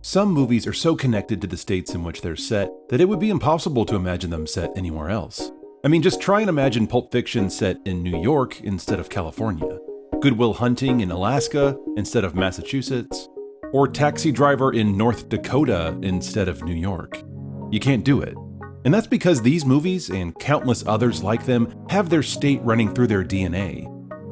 Some movies are so connected to the states in which they're set that it would be impossible to imagine them set anywhere else. I mean, just try and imagine Pulp Fiction set in New York instead of California, Good Will Hunting in Alaska instead of Massachusetts, or Taxi Driver in North Dakota instead of New York. You can't do it. And that's because these movies, and countless others like them, have their state running through their DNA.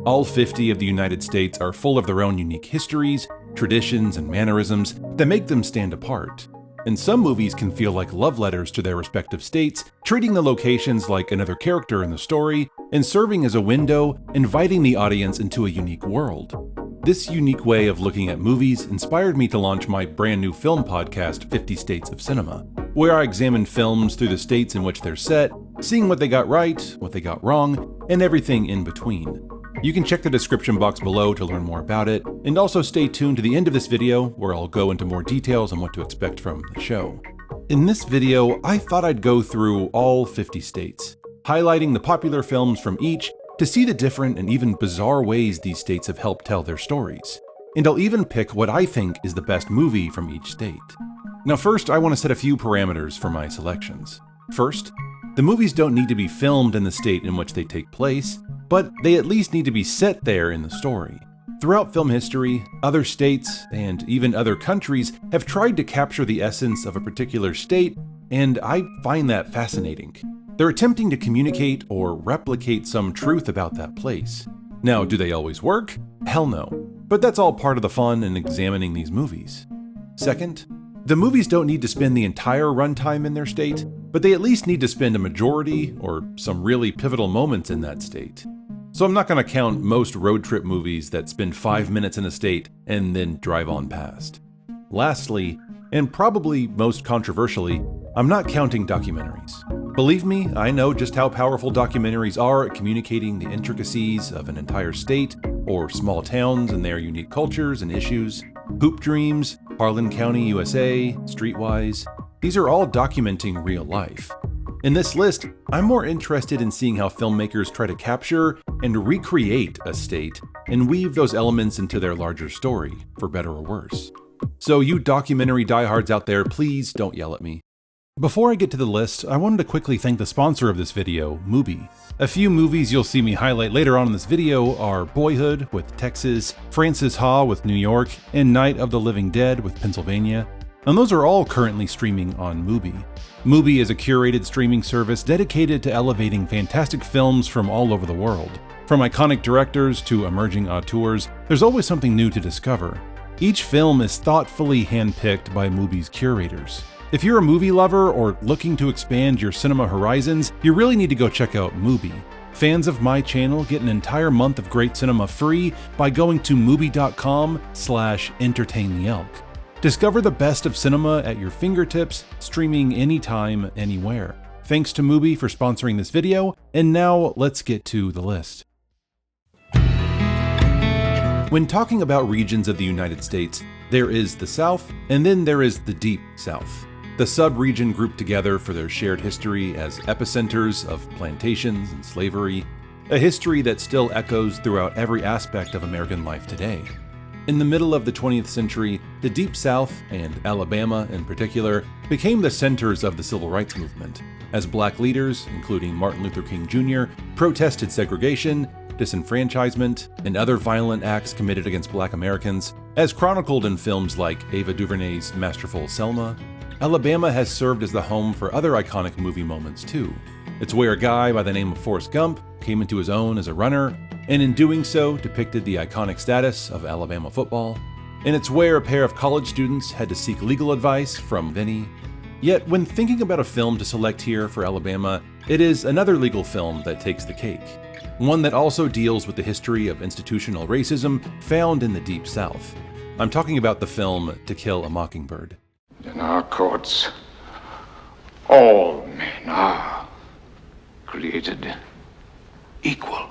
All 50 of the United States are full of their own unique histories, traditions, and mannerisms that make them stand apart. And some movies can feel like love letters to their respective states, treating the locations like another character in the story, and serving as a window, inviting the audience into a unique world. This unique way of looking at movies inspired me to launch my brand new film podcast, 50 States of Cinema, where I examine films through the states in which they're set, seeing what they got right, what they got wrong, and everything in between. You can check the description box below to learn more about it, and also stay tuned to the end of this video where I'll go into more details on what to expect from the show. In this video, I thought I'd go through all 50 states, highlighting the popular films from each to see the different and even bizarre ways these states have helped tell their stories. And I'll even pick what I think is the best movie from each state. Now first, I want to set a few parameters for my selections. First, the movies don't need to be filmed in the state in which they take place, but they at least need to be set there in the story. Throughout film history, other states, and even other countries have tried to capture the essence of a particular state, and I find that fascinating. They're attempting to communicate or replicate some truth about that place. Now, do they always work? Hell no. But that's all part of the fun in examining these movies. Second, the movies don't need to spend the entire runtime in their state, but they at least need to spend a majority or some really pivotal moments in that state. So I'm not going to count most road trip movies that spend 5 minutes in a state and then drive on past. Lastly, and probably most controversially, I'm not counting documentaries. Believe me, I know just how powerful documentaries are at communicating the intricacies of an entire state or small towns and their unique cultures and issues. Hoop Dreams, Harlan County, USA, Streetwise, these are all documenting real life. In this list, I'm more interested in seeing how filmmakers try to capture and recreate a state and weave those elements into their larger story, for better or worse. So you documentary diehards out there, please don't yell at me. Before I get to the list, I wanted to quickly thank the sponsor of this video, Mubi. A few movies you'll see me highlight later on in this video are Boyhood with Texas, Frances Ha with New York, and Night of the Living Dead with Pennsylvania. And those are all currently streaming on Mubi. Mubi is a curated streaming service dedicated to elevating fantastic films from all over the world. From iconic directors to emerging auteurs, there's always something new to discover. Each film is thoughtfully handpicked by Mubi's curators. If you're a movie lover or looking to expand your cinema horizons, you really need to go check out Mubi. Fans of my channel get an entire month of great cinema free by going to mubi.com/entertaintheelk. Discover the best of cinema at your fingertips, streaming anytime, anywhere. Thanks to Mubi for sponsoring this video, and now let's get to the list. When talking about regions of the United States, there is the South, and then there is the Deep South. The sub-region grouped together for their shared history as epicenters of plantations and slavery, a history that still echoes throughout every aspect of American life today. In the middle of the 20th century, the Deep South, and Alabama in particular, became the centers of the civil rights movement, as black leaders, including Martin Luther King Jr., protested segregation, disenfranchisement, and other violent acts committed against black Americans, as chronicled in films like Ava DuVernay's masterful Selma. Alabama has served as the home for other iconic movie moments too. It's where a guy by the name of Forrest Gump came into his own as a runner, and in doing so depicted the iconic status of Alabama football. And it's where a pair of college students had to seek legal advice from Vinny. Yet when thinking about a film to select here for Alabama, it is another legal film that takes the cake. One that also deals with the history of institutional racism found in the Deep South. I'm talking about the film To Kill a Mockingbird. In our courts, all men are created equal.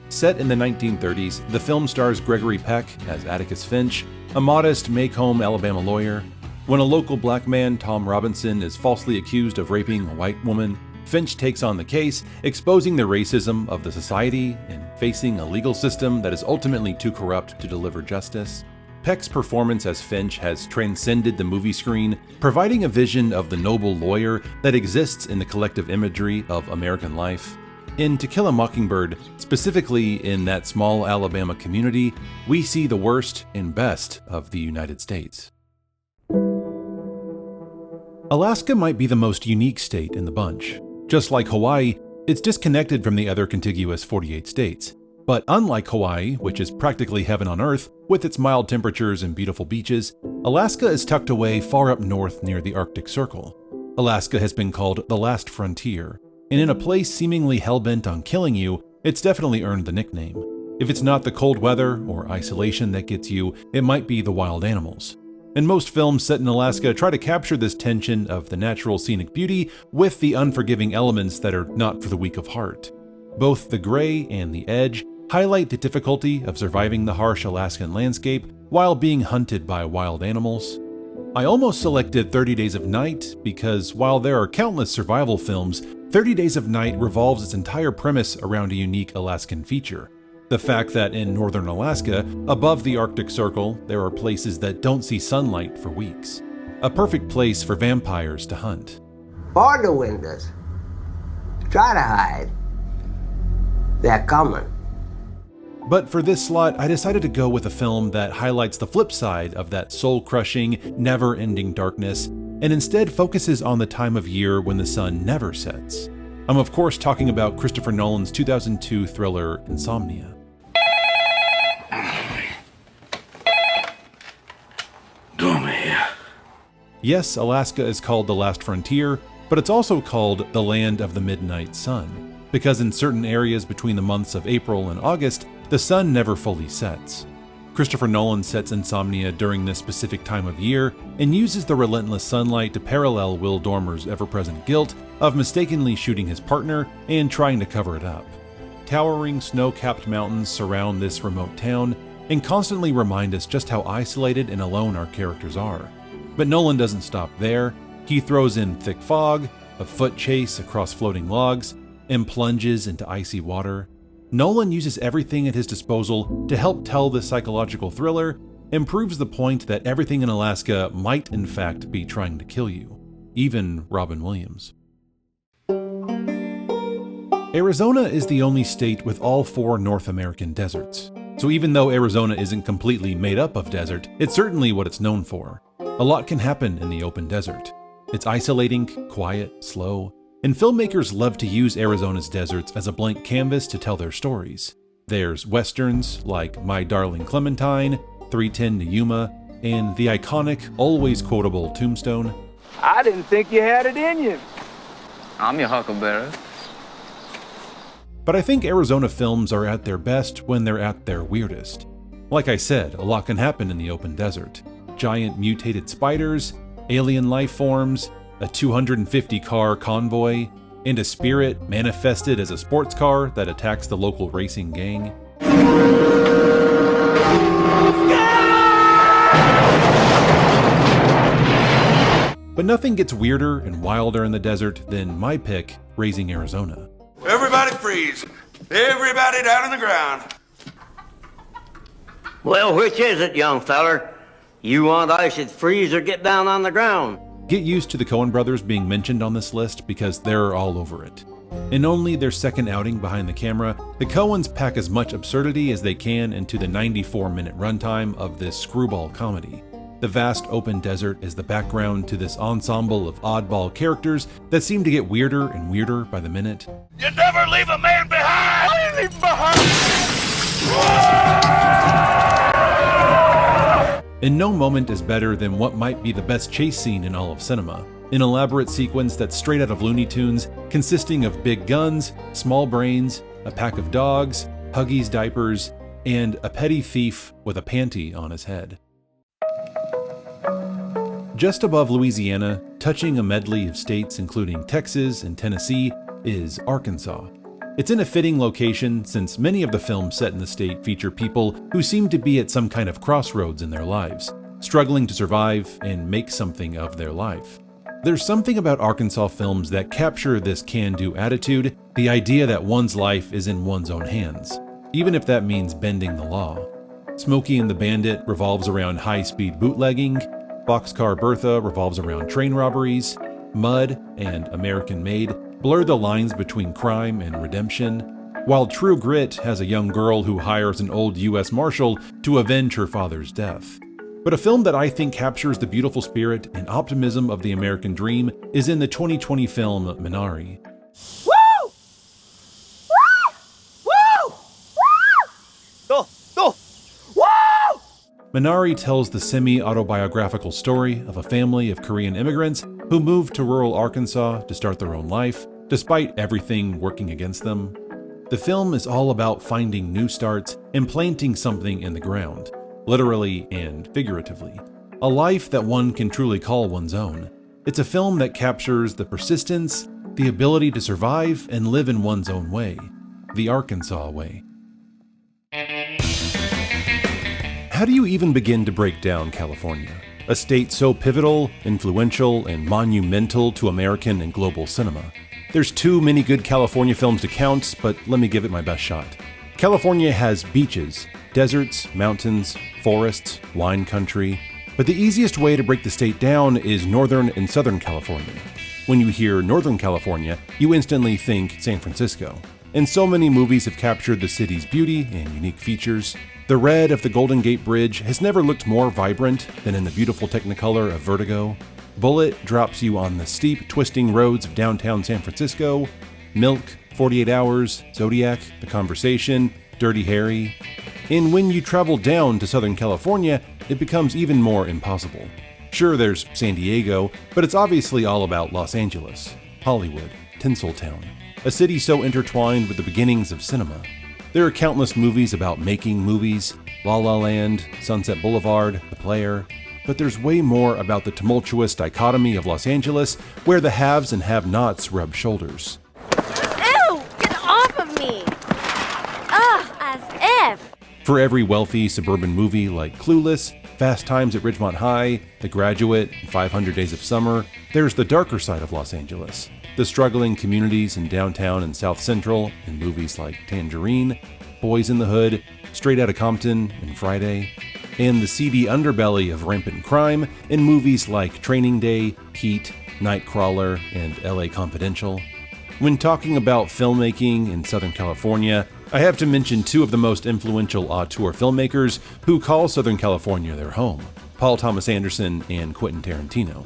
Set in the 1930s, the film stars Gregory Peck as Atticus Finch, a modest Macomb, Alabama lawyer. When a local black man, Tom Robinson, is falsely accused of raping a white woman, Finch takes on the case, exposing the racism of the society and facing a legal system that is ultimately too corrupt to deliver justice. Peck's performance as Finch has transcended the movie screen, providing a vision of the noble lawyer that exists in the collective imagery of American life. In To Kill a Mockingbird, specifically in that small Alabama community, we see the worst and best of the United States. Alaska might be the most unique state in the bunch. Just like Hawaii, it's disconnected from the other contiguous 48 states. But unlike Hawaii, which is practically heaven on earth, with its mild temperatures and beautiful beaches, Alaska is tucked away far up north near the Arctic Circle. Alaska has been called the last frontier, and in a place seemingly hell-bent on killing you, it's definitely earned the nickname. If it's not the cold weather or isolation that gets you, it might be the wild animals. And most films set in Alaska try to capture this tension of the natural scenic beauty with the unforgiving elements that are not for the weak of heart. Both The Gray and The Edge highlight the difficulty of surviving the harsh Alaskan landscape while being hunted by wild animals. I almost selected 30 Days of Night because while there are countless survival films, 30 Days of Night revolves its entire premise around a unique Alaskan feature. The fact that in northern Alaska, above the Arctic Circle, there are places that don't see sunlight for weeks. A perfect place for vampires to hunt. Bar the windows. Try to hide. They're coming. But for this slot, I decided to go with a film that highlights the flip side of that soul-crushing, never-ending darkness, and instead focuses on the time of year when the sun never sets. I'm of course talking about Christopher Nolan's 2002 thriller, Insomnia. Yes, Alaska is called the last frontier, but it's also called the land of the midnight sun, because in certain areas between the months of April and August, the sun never fully sets. Christopher Nolan sets Insomnia during this specific time of year and uses the relentless sunlight to parallel Will Dormer's ever-present guilt of mistakenly shooting his partner and trying to cover it up. Towering snow-capped mountains surround this remote town and constantly remind us just how isolated and alone our characters are. But Nolan doesn't stop there. He throws in thick fog, a foot chase across floating logs, and plunges into icy water. Nolan uses everything at his disposal to help tell this psychological thriller and proves the point that everything in Alaska might in fact be trying to kill you, even Robin Williams. Arizona is the only state with all 4 North American deserts. So even though Arizona isn't completely made up of desert, it's certainly what it's known for. A lot can happen in the open desert. It's isolating, quiet, slow, and filmmakers love to use Arizona's deserts as a blank canvas to tell their stories. There's westerns like My Darling Clementine, 310 to Yuma, and the iconic, always quotable Tombstone. I didn't think you had it in you. I'm your huckleberry. But I think Arizona films are at their best when they're at their weirdest. Like I said, a lot can happen in the open desert. Giant mutated spiders, alien life forms, a 250-car convoy, and a spirit manifested as a sports car that attacks the local racing gang. But nothing gets weirder and wilder in the desert than my pick, Raising Arizona. Everybody freeze. Everybody down on the ground. Well, which is it, young feller? You want I should freeze or get down on the ground? Get used to the Coen brothers being mentioned on this list because they're all over it. In only their second outing behind the camera, the Coens pack as much absurdity as they can into the 94-minute runtime of this screwball comedy. The vast open desert is the background to this ensemble of oddball characters that seem to get weirder and weirder by the minute. You never leave a man behind! I didn't leave him behind! And no moment is better than what might be the best chase scene in all of cinema. An elaborate sequence that's straight out of Looney Tunes, consisting of big guns, small brains, a pack of dogs, Huggies diapers, and a petty thief with a panty on his head. Just above Louisiana, touching a medley of states including Texas and Tennessee, is Arkansas. It's in a fitting location since many of the films set in the state feature people who seem to be at some kind of crossroads in their lives, struggling to survive and make something of their life. There's something about Arkansas films that capture this can-do attitude, the idea that one's life is in one's own hands, even if that means bending the law. Smokey and the Bandit revolves around high-speed bootlegging, Boxcar Bertha revolves around train robberies, Mud and American Made blur the lines between crime and redemption, while True Grit has a young girl who hires an old U.S. Marshal to avenge her father's death. But a film that I think captures the beautiful spirit and optimism of the American dream is in the 2020 film Minari. Woo! Woo! Woo! Woo! Go! Woo! Minari tells the semi-autobiographical story of a family of Korean immigrants who moved to rural Arkansas to start their own life, despite everything working against them. The film is all about finding new starts and planting something in the ground, literally and figuratively. A life that one can truly call one's own. It's a film that captures the persistence, the ability to survive and live in one's own way, the Arkansas way. How do you even begin to break down California? A state so pivotal, influential, and monumental to American and global cinema. There's too many good California films to count, but let me give it my best shot. California has beaches, deserts, mountains, forests, wine country, but the easiest way to break the state down is Northern and Southern California. When you hear Northern California, you instantly think San Francisco. And so many movies have captured the city's beauty and unique features. The red of the Golden Gate Bridge has never looked more vibrant than in the beautiful Technicolor of Vertigo. Bullet drops you on the steep, twisting roads of downtown San Francisco. Milk, 48 Hours, Zodiac, The Conversation, Dirty Harry. And when you travel down to Southern California, it becomes even more impossible. Sure, there's San Diego, but it's obviously all about Los Angeles, Hollywood, Tinseltown, a city so intertwined with the beginnings of cinema. There are countless movies about making movies, La La Land, Sunset Boulevard, The Player, but there's way more about the tumultuous dichotomy of Los Angeles where the haves and have-nots rub shoulders. Ew! Get off of me! Ugh, as if! For every wealthy suburban movie like Clueless, Fast Times at Ridgemont High, The Graduate, and 500 Days of Summer, there's the darker side of Los Angeles. The struggling communities in downtown and South Central in movies like Tangerine, Boys in the Hood, Straight Outta Compton, and Friday, and the seedy underbelly of rampant crime in movies like Training Day, Heat, Nightcrawler, and LA Confidential. When talking about filmmaking in Southern California, I have to mention two of the most influential auteur filmmakers who call Southern California their home, Paul Thomas Anderson and Quentin Tarantino.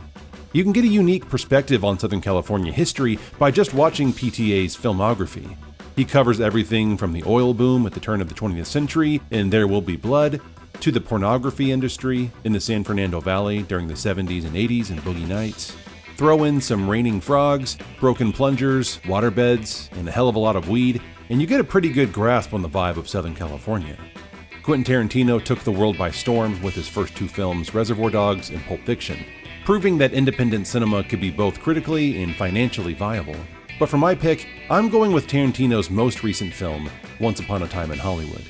You can get a unique perspective on Southern California history by just watching PTA's filmography. He covers everything from the oil boom at the turn of the 20th century in There Will Be Blood, to the pornography industry in the San Fernando Valley during the 70s and 80s and Boogie Nights. Throw in some raining frogs, broken plungers, waterbeds, and a hell of a lot of weed, and you get a pretty good grasp on the vibe of Southern California. Quentin Tarantino took the world by storm with his first two films, Reservoir Dogs and Pulp Fiction, proving that independent cinema could be both critically and financially viable. But for my pick, I'm going with Tarantino's most recent film, Once Upon a Time in Hollywood.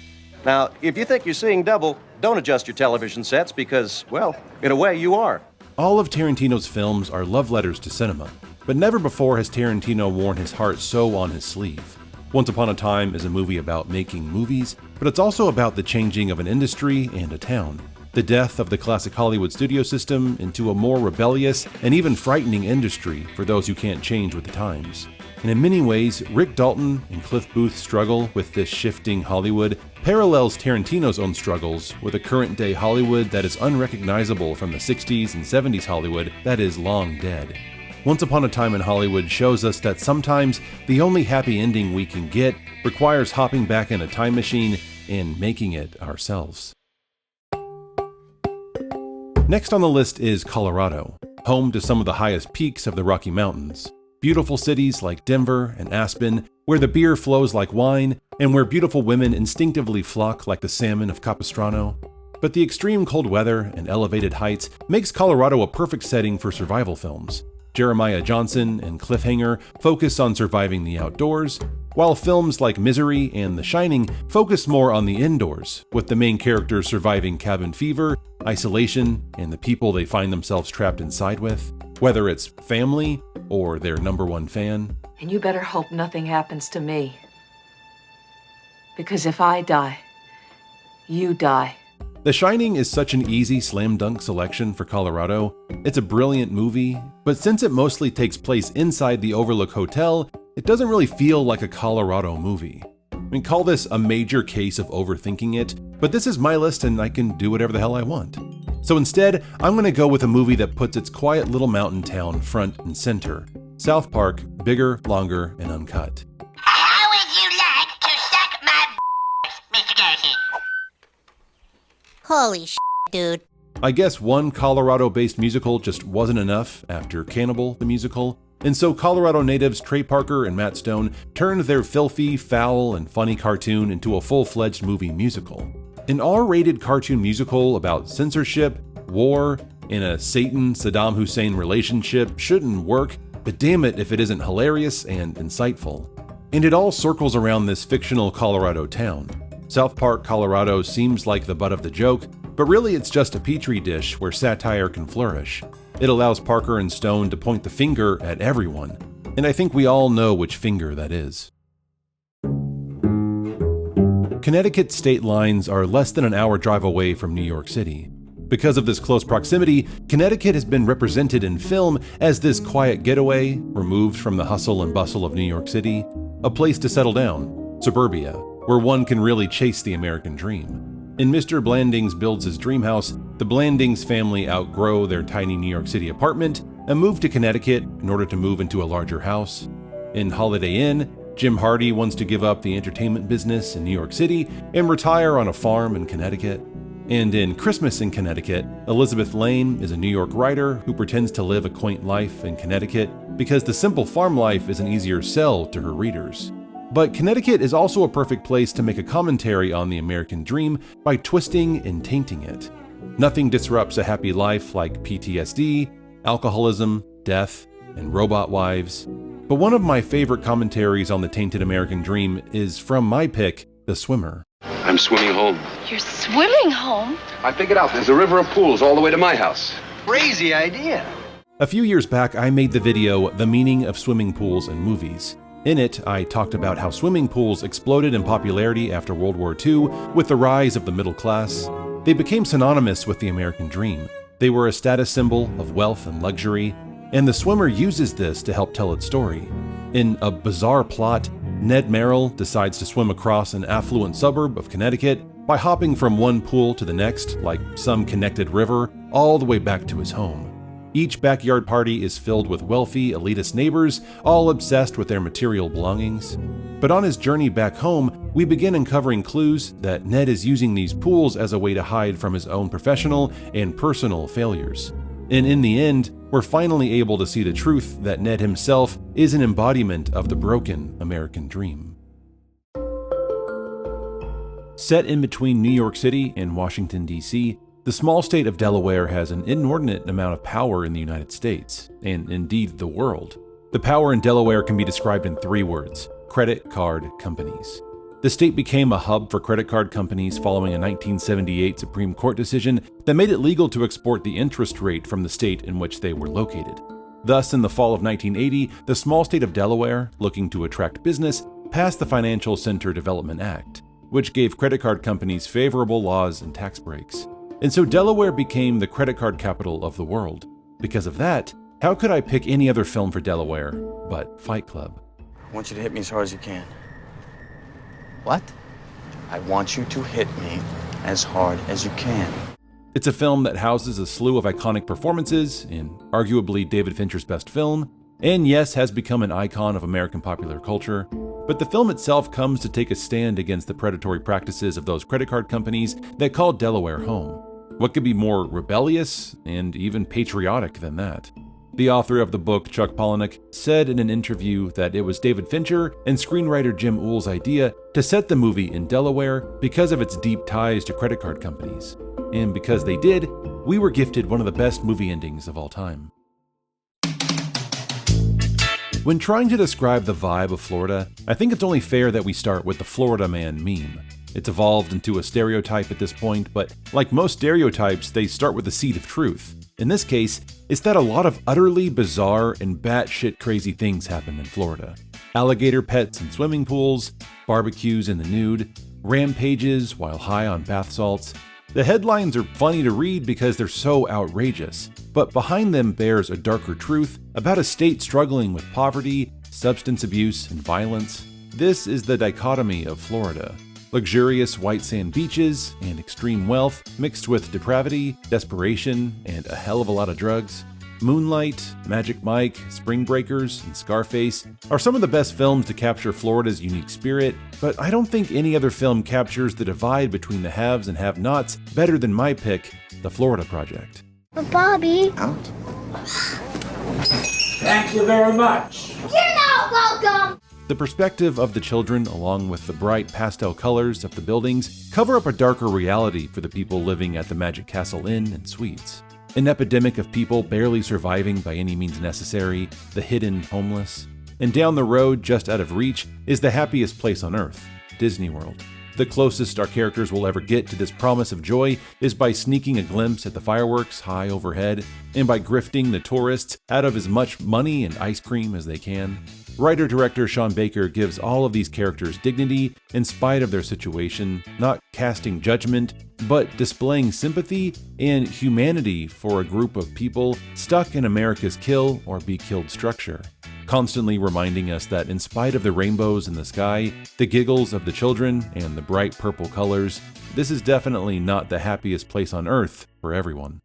Now, if you think you're seeing double, don't adjust your television sets because, well, in a way you are. All of Tarantino's films are love letters to cinema, but never before has Tarantino worn his heart so on his sleeve. Once Upon a Time is a movie about making movies, but it's also about the changing of an industry and a town. The death of the classic Hollywood studio system into a more rebellious and even frightening industry for those who can't change with the times. And in many ways, Rick Dalton and Cliff Booth's struggle with this shifting Hollywood parallels Tarantino's own struggles with a current-day Hollywood that is unrecognizable from the 60s and 70s Hollywood that is long dead. Once Upon a Time in Hollywood shows us that sometimes the only happy ending we can get requires hopping back in a time machine and making it ourselves. Next on the list is Colorado, home to some of the highest peaks of the Rocky Mountains. Beautiful cities like Denver and Aspen, where the beer flows like wine, and where beautiful women instinctively flock like the salmon of Capistrano. But the extreme cold weather and elevated heights makes Colorado a perfect setting for survival films. Jeremiah Johnson and Cliffhanger focus on surviving the outdoors, while films like Misery and The Shining focus more on the indoors, with the main characters surviving cabin fever, isolation, and the people they find themselves trapped inside with, whether it's family or their number one fan. And you better hope nothing happens to me. Because if I die, you die. The Shining is such an easy slam dunk selection for Colorado. It's a brilliant movie, but since it mostly takes place inside the Overlook Hotel, it doesn't really feel like a Colorado movie. I mean, call this a major case of overthinking it, but this is my list and I can do whatever the hell I want. So instead, I'm going to go with a movie that puts its quiet little mountain town front and center. South Park, bigger, longer, and uncut. How would you like to suck my Mr. Darcy? Holy shit, dude. I guess one Colorado-based musical just wasn't enough after Cannibal the Musical, and so Colorado natives Trey Parker and Matt Stone turned their filthy, foul, and funny cartoon into a full-fledged movie musical. An R-rated cartoon musical about censorship, war, and a Satan-Saddam Hussein relationship shouldn't work, but damn it if it isn't hilarious and insightful. And it all circles around this fictional Colorado town. South Park, Colorado seems like the butt of the joke, but really it's just a petri dish where satire can flourish. It allows Parker and Stone to point the finger at everyone, and I think we all know which finger that is. Connecticut state lines are less than an hour drive away from New York City. Because of this close proximity, Connecticut has been represented in film as this quiet getaway, removed from the hustle and bustle of New York City, a place to settle down, suburbia, where one can really chase the American dream. In Mr. Blandings Builds His Dream House, the Blandings family outgrow their tiny New York City apartment and move to Connecticut in order to move into a larger house. In Holiday Inn, Jim Hardy wants to give up the entertainment business in New York City and retire on a farm in Connecticut. And in Christmas in Connecticut, Elizabeth Lane is a New York writer who pretends to live a quaint life in Connecticut because the simple farm life is an easier sell to her readers. But Connecticut is also a perfect place to make a commentary on the American dream by twisting and tainting it. Nothing disrupts a happy life like PTSD, alcoholism, death, and robot wives. But one of my favorite commentaries on the tainted American dream is from my pick, The Swimmer. I'm swimming home. You're swimming home? I figured out there's a river of pools all the way to my house. Crazy idea. A few years back, I made the video, The Meaning of Swimming Pools in Movies. In it, I talked about how swimming pools exploded in popularity after World War II with the rise of the middle class. They became synonymous with the American dream. They were a status symbol of wealth and luxury, and The Swimmer uses this to help tell its story. In a bizarre plot, Ned Merrill decides to swim across an affluent suburb of Connecticut by hopping from one pool to the next, like some connected river, all the way back to his home. Each backyard party is filled with wealthy, elitist neighbors, all obsessed with their material belongings. But on his journey back home, we begin uncovering clues that Ned is using these pools as a way to hide from his own professional and personal failures. And in the end, we're finally able to see the truth that Ned himself is an embodiment of the broken American dream. Set in between New York City and Washington, D.C., the small state of Delaware has an inordinate amount of power in the United States, and indeed the world. The power in Delaware can be described in 3 words: credit card companies. The state became a hub for credit card companies following a 1978 Supreme Court decision that made it legal to export the interest rate from the state in which they were located. Thus, in the fall of 1980, the small state of Delaware, looking to attract business, passed the Financial Center Development Act, which gave credit card companies favorable laws and tax breaks. And so Delaware became the credit card capital of the world. Because of that, how could I pick any other film for Delaware but Fight Club? I want you to hit me as hard as you can. What? I want you to hit me as hard as you can. It's a film that houses a slew of iconic performances in arguably David Fincher's best film, and yes, has become an icon of American popular culture. But the film itself comes to take a stand against the predatory practices of those credit card companies that called Delaware home. What could be more rebellious and even patriotic than that? The author of the book, Chuck Palahniuk, said in an interview that it was David Fincher and screenwriter Jim Uhl's idea to set the movie in Delaware because of its deep ties to credit card companies. And because they did, we were gifted one of the best movie endings of all time. When trying to describe the vibe of Florida, I think it's only fair that we start with the Florida man meme. It's evolved into a stereotype at this point, but like most stereotypes, they start with the seed of truth. In this case, it's that a lot of utterly bizarre and batshit crazy things happen in Florida. Alligator pets in swimming pools, barbecues in the nude, rampages while high on bath salts, The headlines are funny to read because they're so outrageous, but behind them bears a darker truth about a state struggling with poverty, substance abuse, and violence. This is the dichotomy of Florida. Luxurious white sand beaches and extreme wealth mixed with depravity, desperation, and a hell of a lot of drugs. Moonlight, Magic Mike, Spring Breakers, and Scarface are some of the best films to capture Florida's unique spirit, but I don't think any other film captures the divide between the haves and have-nots better than my pick, The Florida Project. Bobby. Out. Thank you very much. You're not welcome. The perspective of the children, along with the bright pastel colors of the buildings, cover up a darker reality for the people living at the Magic Castle Inn and Suites. An epidemic of people barely surviving by any means necessary, the hidden homeless. And down the road, just out of reach, is the happiest place on earth, Disney World. The closest our characters will ever get to this promise of joy is by sneaking a glimpse at the fireworks high overhead, and by grifting the tourists out of as much money and ice cream as they can. Writer-director Sean Baker gives all of these characters dignity in spite of their situation, not casting judgment, but displaying sympathy and humanity for a group of people stuck in America's kill or be killed structure. Constantly reminding us that in spite of the rainbows in the sky, the giggles of the children, and the bright purple colors, this is definitely not the happiest place on earth for everyone.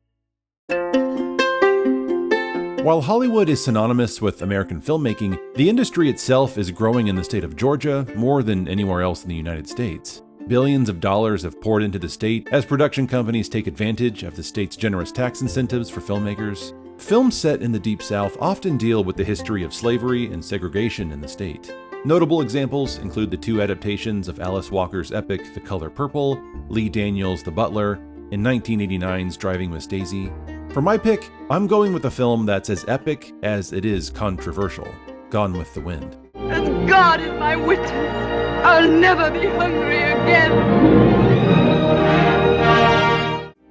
While Hollywood is synonymous with American filmmaking, the industry itself is growing in the state of Georgia more than anywhere else in the United States. Billions of dollars have poured into the state as production companies take advantage of the state's generous tax incentives for filmmakers. Films set in the Deep South often deal with the history of slavery and segregation in the state. Notable examples include the two adaptations of Alice Walker's epic The Color Purple, Lee Daniels' The Butler, and 1989's Driving Miss Daisy. For my pick, I'm going with a film that's as epic as it is controversial, Gone with the Wind. As God is my witness, I'll never be hungry again.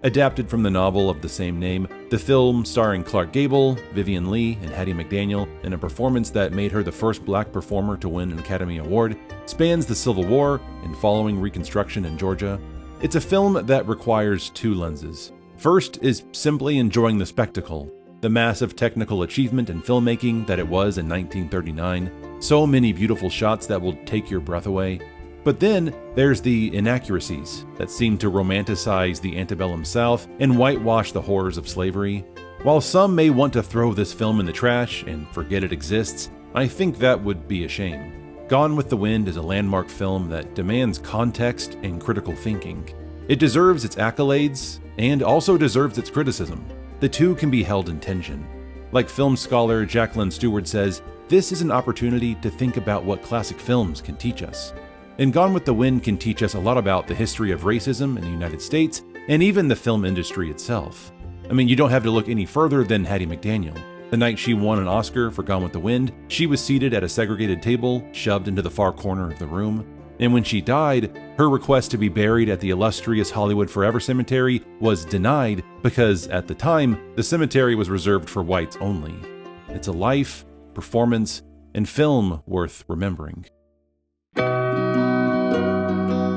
Adapted from the novel of the same name, the film starring Clark Gable, Vivian Leigh, and Hattie McDaniel in a performance that made her the first black performer to win an Academy Award, spans the Civil War and following Reconstruction in Georgia. It's a film that requires two lenses. First is simply enjoying the spectacle, the massive technical achievement in filmmaking that it was in 1939, so many beautiful shots that will take your breath away. But then there's the inaccuracies that seem to romanticize the antebellum South and whitewash the horrors of slavery. While some may want to throw this film in the trash and forget it exists, I think that would be a shame. Gone with the Wind is a landmark film that demands context and critical thinking. It deserves its accolades and also deserves its criticism. The two can be held in tension. Like film scholar Jacqueline Stewart says, this is an opportunity to think about what classic films can teach us. And Gone with the Wind can teach us a lot about the history of racism in the United States and even the film industry itself. I mean, you don't have to look any further than Hattie McDaniel. The night she won an Oscar for Gone with the Wind, she was seated at a segregated table, shoved into the far corner of the room. And when she died, her request to be buried at the illustrious Hollywood Forever Cemetery was denied because, at the time, the cemetery was reserved for whites only. It's a life, performance, and film worth remembering.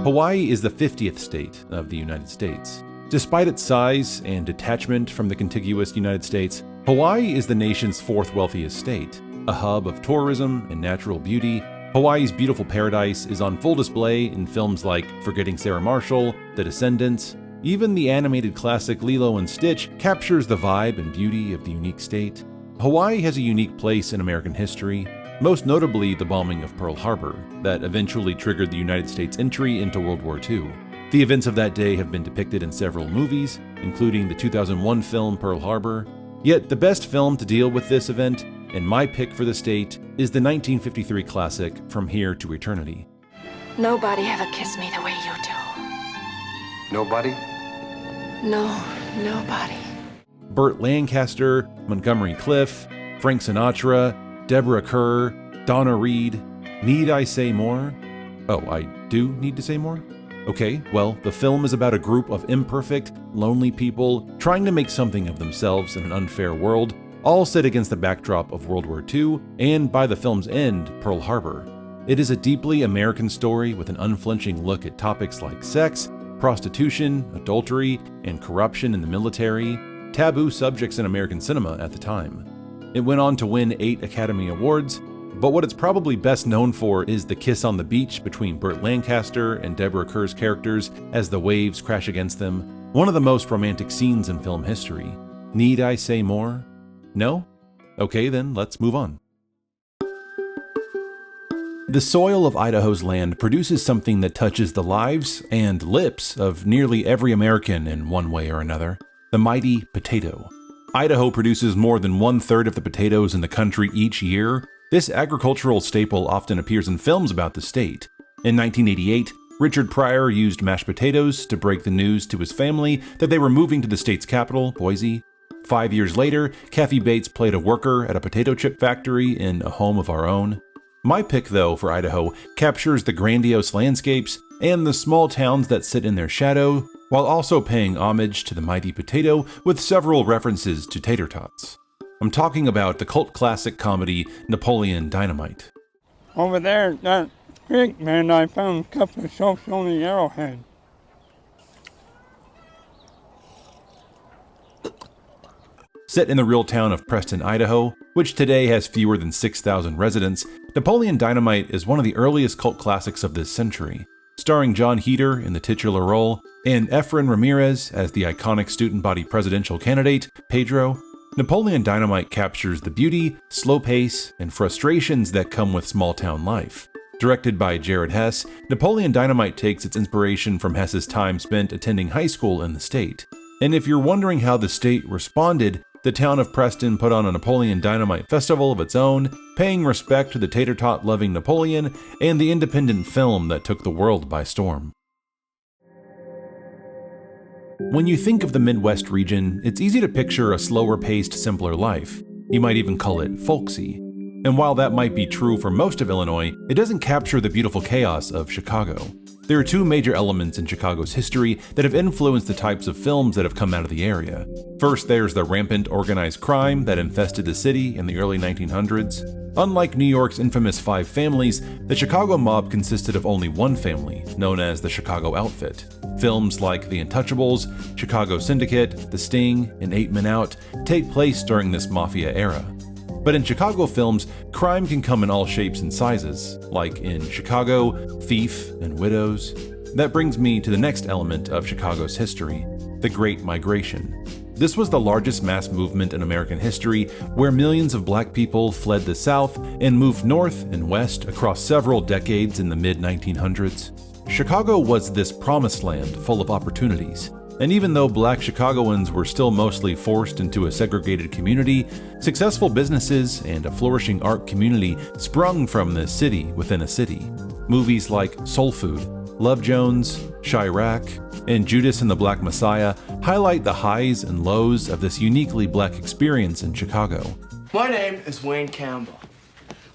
Hawaii is the 50th state of the United States. Despite its size and detachment from the contiguous United States, Hawaii is the nation's fourth wealthiest state. A hub of tourism and natural beauty, Hawaii's beautiful paradise is on full display in films like Forgetting Sarah Marshall, The Descendants. Even the animated classic Lilo and Stitch captures the vibe and beauty of the unique state. Hawaii has a unique place in American history, most notably the bombing of Pearl Harbor, that eventually triggered the United States' entry into World War II. The events of that day have been depicted in several movies, including the 2001 film Pearl Harbor. Yet the best film to deal with this event, and my pick for the state, is the 1953 classic From Here to Eternity. Nobody ever kissed me the way you do. Nobody? No, nobody. Burt Lancaster, Montgomery Clift, Frank Sinatra, Deborah Kerr, Donna Reed. Need I say more? Oh, I do need to say more? Okay, well, the film is about a group of imperfect, lonely people trying to make something of themselves in an unfair world, all set against the backdrop of World War II and, by the film's end, Pearl Harbor. It is a deeply American story with an unflinching look at topics like sex, prostitution, adultery, and corruption in the military, taboo subjects in American cinema at the time. It went on to win 8 Academy Awards, but what it's probably best known for is the kiss on the beach between Burt Lancaster and Deborah Kerr's characters as the waves crash against them, one of the most romantic scenes in film history. Need I say more? No? Okay, then let's move on. The soil of Idaho's land produces something that touches the lives and lips of nearly every American in one way or another: the mighty potato. Idaho produces more than 1/3 of the potatoes in the country each year. This agricultural staple often appears in films about the state. In 1988, Richard Pryor used mashed potatoes to break the news to his family that they were moving to the state's capital, Boise. 5 years later, Kathy Bates played a worker at a potato chip factory in A Home of Our Own. My pick, though, for Idaho captures the grandiose landscapes and the small towns that sit in their shadow, while also paying homage to the mighty potato with several references to tater tots. I'm talking about the cult classic comedy Napoleon Dynamite. Over there at that creek, man, I found a couple of soaps on the arrowhead. Set in the real town of Preston, Idaho, which today has fewer than 6,000 residents, Napoleon Dynamite is one of the earliest cult classics of this century. Starring John Heder in the titular role and Efren Ramirez as the iconic student body presidential candidate, Pedro, Napoleon Dynamite captures the beauty, slow pace, and frustrations that come with small-town life. Directed by Jared Hess, Napoleon Dynamite takes its inspiration from Hess's time spent attending high school in the state. And if you're wondering how the state responded, the town of Preston put on a Napoleon Dynamite festival of its own, paying respect to the tater tot-loving Napoleon and the independent film that took the world by storm. When you think of the Midwest region, it's easy to picture a slower-paced, simpler life. You might even call it folksy. And while that might be true for most of Illinois, it doesn't capture the beautiful chaos of Chicago. There are 2 major elements in Chicago's history that have influenced the types of films that have come out of the area. First, there's the rampant organized crime that infested the city in the early 1900s. Unlike New York's infamous 5 families, the Chicago mob consisted of only one family, known as the Chicago Outfit. Films like The Untouchables, Chicago Syndicate, The Sting, and 8 Men Out take place during this mafia era. But in Chicago films, crime can come in all shapes and sizes, like in Chicago, Thief, and Widows. That brings me to the next element of Chicago's history, the Great Migration. This was the largest mass movement in American history, where millions of black people fled the South and moved north and west across several decades in the mid-1900s. Chicago was this promised land full of opportunities. And even though black Chicagoans were still mostly forced into a segregated community, successful businesses and a flourishing art community sprung from this city within a city. Movies like Soul Food, Love Jones, Chirac, and Judas and the Black Messiah highlight the highs and lows of this uniquely black experience in Chicago. My name is Wayne Campbell.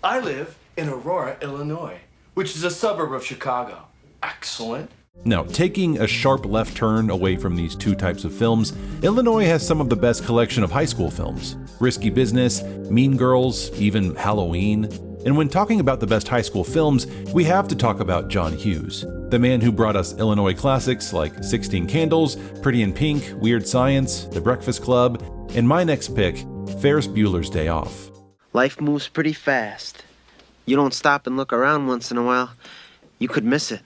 I live in Aurora, Illinois, which is a suburb of Chicago. Excellent. Now, taking a sharp left turn away from these 2 types of films, Illinois has some of the best collection of high school films. Risky Business, Mean Girls, even Halloween. And when talking about the best high school films, we have to talk about John Hughes, the man who brought us Illinois classics like 16 Candles, Pretty in Pink, Weird Science, The Breakfast Club, and my next pick, Ferris Bueller's Day Off. Life moves pretty fast. You don't stop and look around once in a while, you could miss it.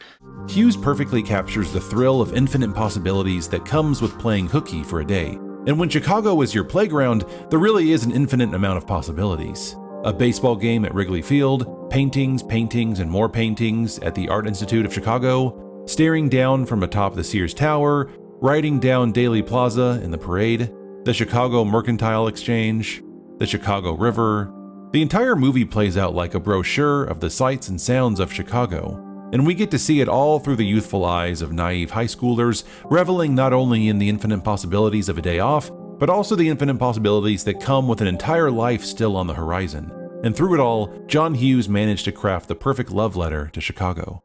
Hughes perfectly captures the thrill of infinite possibilities that comes with playing hooky for a day. And when Chicago is your playground, there really is an infinite amount of possibilities. A baseball game at Wrigley Field, paintings, and more paintings at the Art Institute of Chicago, staring down from atop the Sears Tower, riding down Daley Plaza in the parade, the Chicago Mercantile Exchange, the Chicago River. The entire movie plays out like a brochure of the sights and sounds of Chicago. And we get to see it all through the youthful eyes of naive high schoolers, reveling not only in the infinite possibilities of a day off, but also the infinite possibilities that come with an entire life still on the horizon. And through it all, John Hughes managed to craft the perfect love letter to Chicago.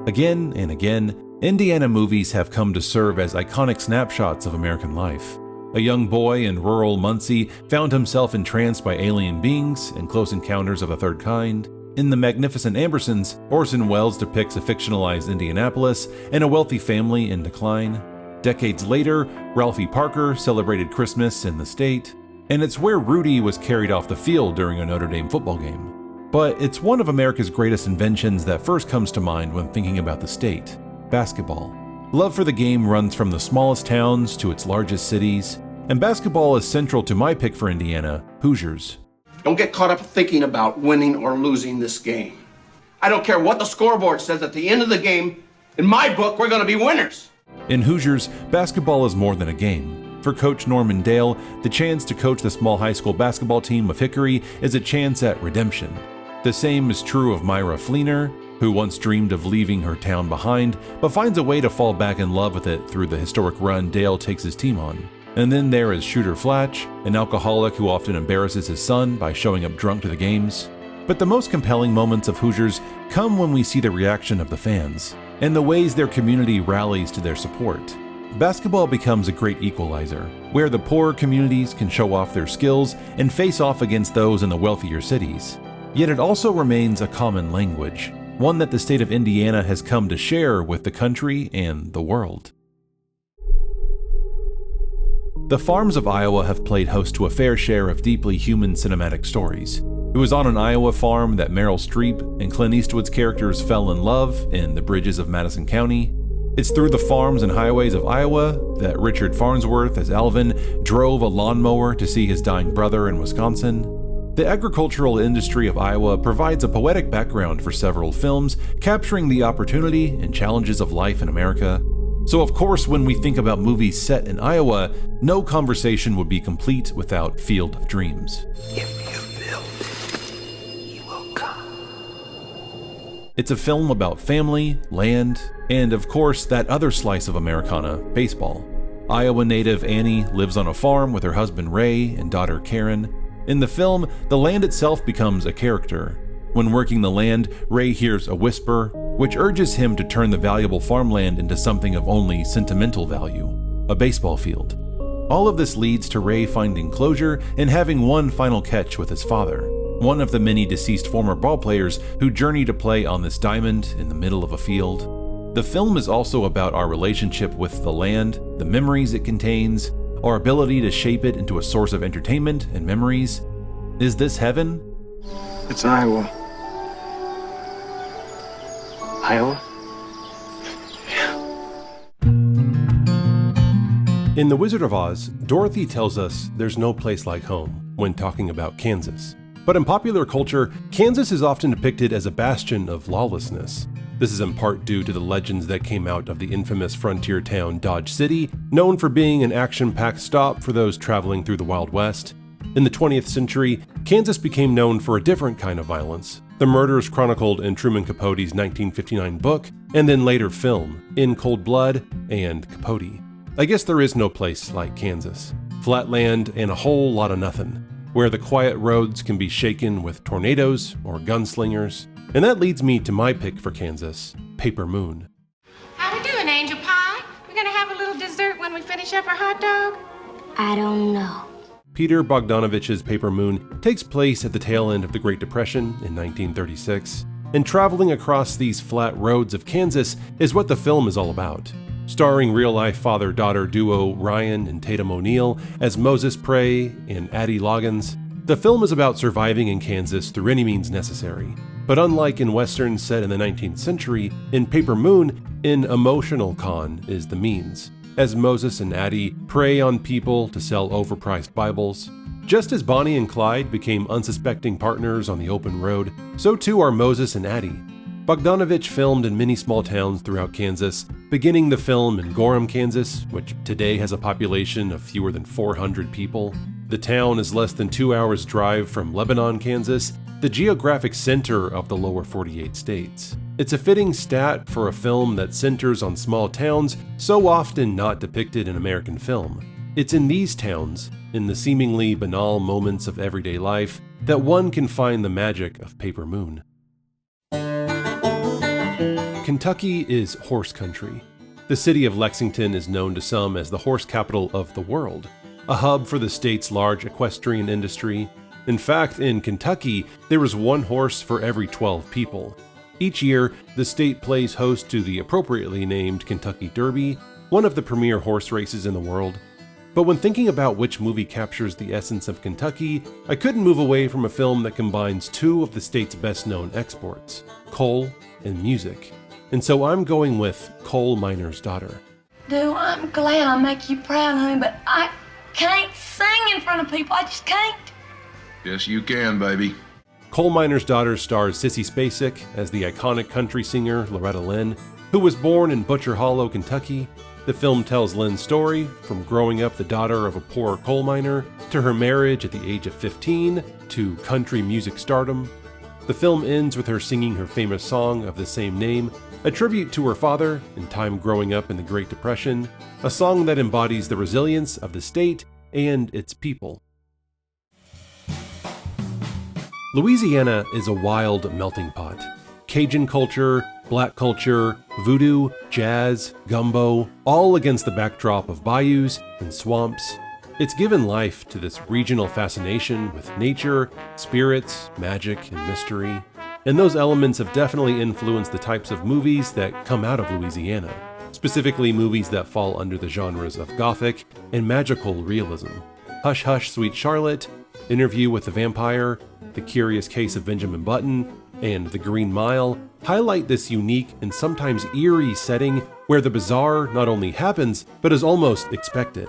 Again and again, Indiana movies have come to serve as iconic snapshots of American life. A young boy in rural Muncie found himself entranced by alien beings and Close Encounters of the Third Kind. In The Magnificent Ambersons, Orson Welles depicts a fictionalized Indianapolis and a wealthy family in decline. Decades later, Ralphie Parker celebrated Christmas in the state, and it's where Rudy was carried off the field during a Notre Dame football game. But it's one of America's greatest inventions that first comes to mind when thinking about the state: basketball. Love for the game runs from the smallest towns to its largest cities, and basketball is central to my pick for Indiana, Hoosiers. Don't get caught up thinking about winning or losing this game. I don't care what the scoreboard says at the end of the game. In my book, we're going to be winners. In Hoosiers, basketball is more than a game. For Coach Norman Dale, the chance to coach the small high school basketball team of Hickory is a chance at redemption. The same is true of Myra Fleener, who once dreamed of leaving her town behind, but finds a way to fall back in love with it through the historic run Dale takes his team on. And then there is Shooter Flatch, an alcoholic who often embarrasses his son by showing up drunk to the games. But the most compelling moments of Hoosiers come when we see the reaction of the fans, and the ways their community rallies to their support. Basketball becomes a great equalizer, where the poorer communities can show off their skills and face off against those in the wealthier cities. Yet it also remains a common language, one that the state of Indiana has come to share with the country and the world. The farms of Iowa have played host to a fair share of deeply human cinematic stories. It was on an Iowa farm that Meryl Streep and Clint Eastwood's characters fell in love in The Bridges of Madison County. It's through the farms and highways of Iowa that Richard Farnsworth as Alvin drove a lawnmower to see his dying brother in Wisconsin. The agricultural industry of Iowa provides a poetic background for several films, capturing the opportunity and challenges of life in America. So of course, when we think about movies set in Iowa, no conversation would be complete without Field of Dreams. If you build it, he will come. It's a film about family, land, and of course that other slice of Americana, baseball. Iowa native Annie lives on a farm with her husband Ray and daughter Karen. In the film, the land itself becomes a character. When working the land, Ray hears a whisper, which urges him to turn the valuable farmland into something of only sentimental value: a baseball field. All of this leads to Ray finding closure and having one final catch with his father, one of the many deceased former ballplayers who journey to play on this diamond in the middle of a field. The film is also about our relationship with the land, the memories it contains, our ability to shape it into a source of entertainment and memories. Is this heaven? It's Iowa. Iowa? In The Wizard of Oz, Dorothy tells us there's no place like home when talking about Kansas. But in popular culture, Kansas is often depicted as a bastion of lawlessness. This is in part due to the legends that came out of the infamous frontier town Dodge City, known for being an action-packed stop for those traveling through the Wild West. In the 20th century, Kansas became known for a different kind of violence: the murders chronicled in Truman Capote's 1959 book, and then later film, In Cold Blood and Capote. I guess there is no place like Kansas. Flat land and a whole lot of nothing, where the quiet roads can be shaken with tornadoes or gunslingers. And that leads me to my pick for Kansas, Paper Moon. How we doing, Angel Pie? We're gonna have a little dessert when we finish up our hot dog? I don't know. Peter Bogdanovich's Paper Moon takes place at the tail end of the Great Depression in 1936, and traveling across these flat roads of Kansas is what the film is all about. Starring real-life father-daughter duo Ryan and Tatum O'Neal as Moses Prey and Addie Loggins, the film is about surviving in Kansas through any means necessary. But unlike in westerns set in the 19th century, in Paper Moon, an emotional con is the means, as Moses and Addie prey on people to sell overpriced Bibles. Just as Bonnie and Clyde became unsuspecting partners on the open road, so too are Moses and Addie. Bogdanovich filmed in many small towns throughout Kansas, beginning the film in Gorham, Kansas, which today has a population of fewer than 400 people. The town is less than 2 hours' drive from Lebanon, Kansas, the geographic center of the lower 48 states. It's a fitting stat for a film that centers on small towns so often not depicted in American film. It's in these towns, in the seemingly banal moments of everyday life, that one can find the magic of Paper Moon. Kentucky is horse country. The city of Lexington is known to some as the horse capital of the world, a hub for the state's large equestrian industry. In fact, in Kentucky, there is one horse for every 12 people. Each year, the state plays host to the appropriately named Kentucky Derby, one of the premier horse races in the world. But when thinking about which movie captures the essence of Kentucky, I couldn't move away from a film that combines two of the state's best-known exports, coal and music. And so I'm going with Coal Miner's Daughter. Dude, I'm glad I make you proud, honey, but I can't sing in front of people. I just can't. Yes, you can, baby. Coal Miner's Daughter stars Sissy Spacek as the iconic country singer Loretta Lynn, who was born in Butcher Hollow, Kentucky. The film tells Lynn's story, from growing up the daughter of a poor coal miner, to her marriage at the age of 15, to country music stardom. The film ends with her singing her famous song of the same name, a tribute to her father in time growing up in the Great Depression, a song that embodies the resilience of the state and its people. Louisiana is a wild melting pot. Cajun culture, black culture, voodoo, jazz, gumbo, all against the backdrop of bayous and swamps. It's given life to this regional fascination with nature, spirits, magic, and mystery. And those elements have definitely influenced the types of movies that come out of Louisiana, specifically movies that fall under the genres of gothic and magical realism. Hush Hush, Sweet Charlotte, Interview with the Vampire, The Curious Case of Benjamin Button, and The Green Mile highlight this unique and sometimes eerie setting where the bizarre not only happens, but is almost expected.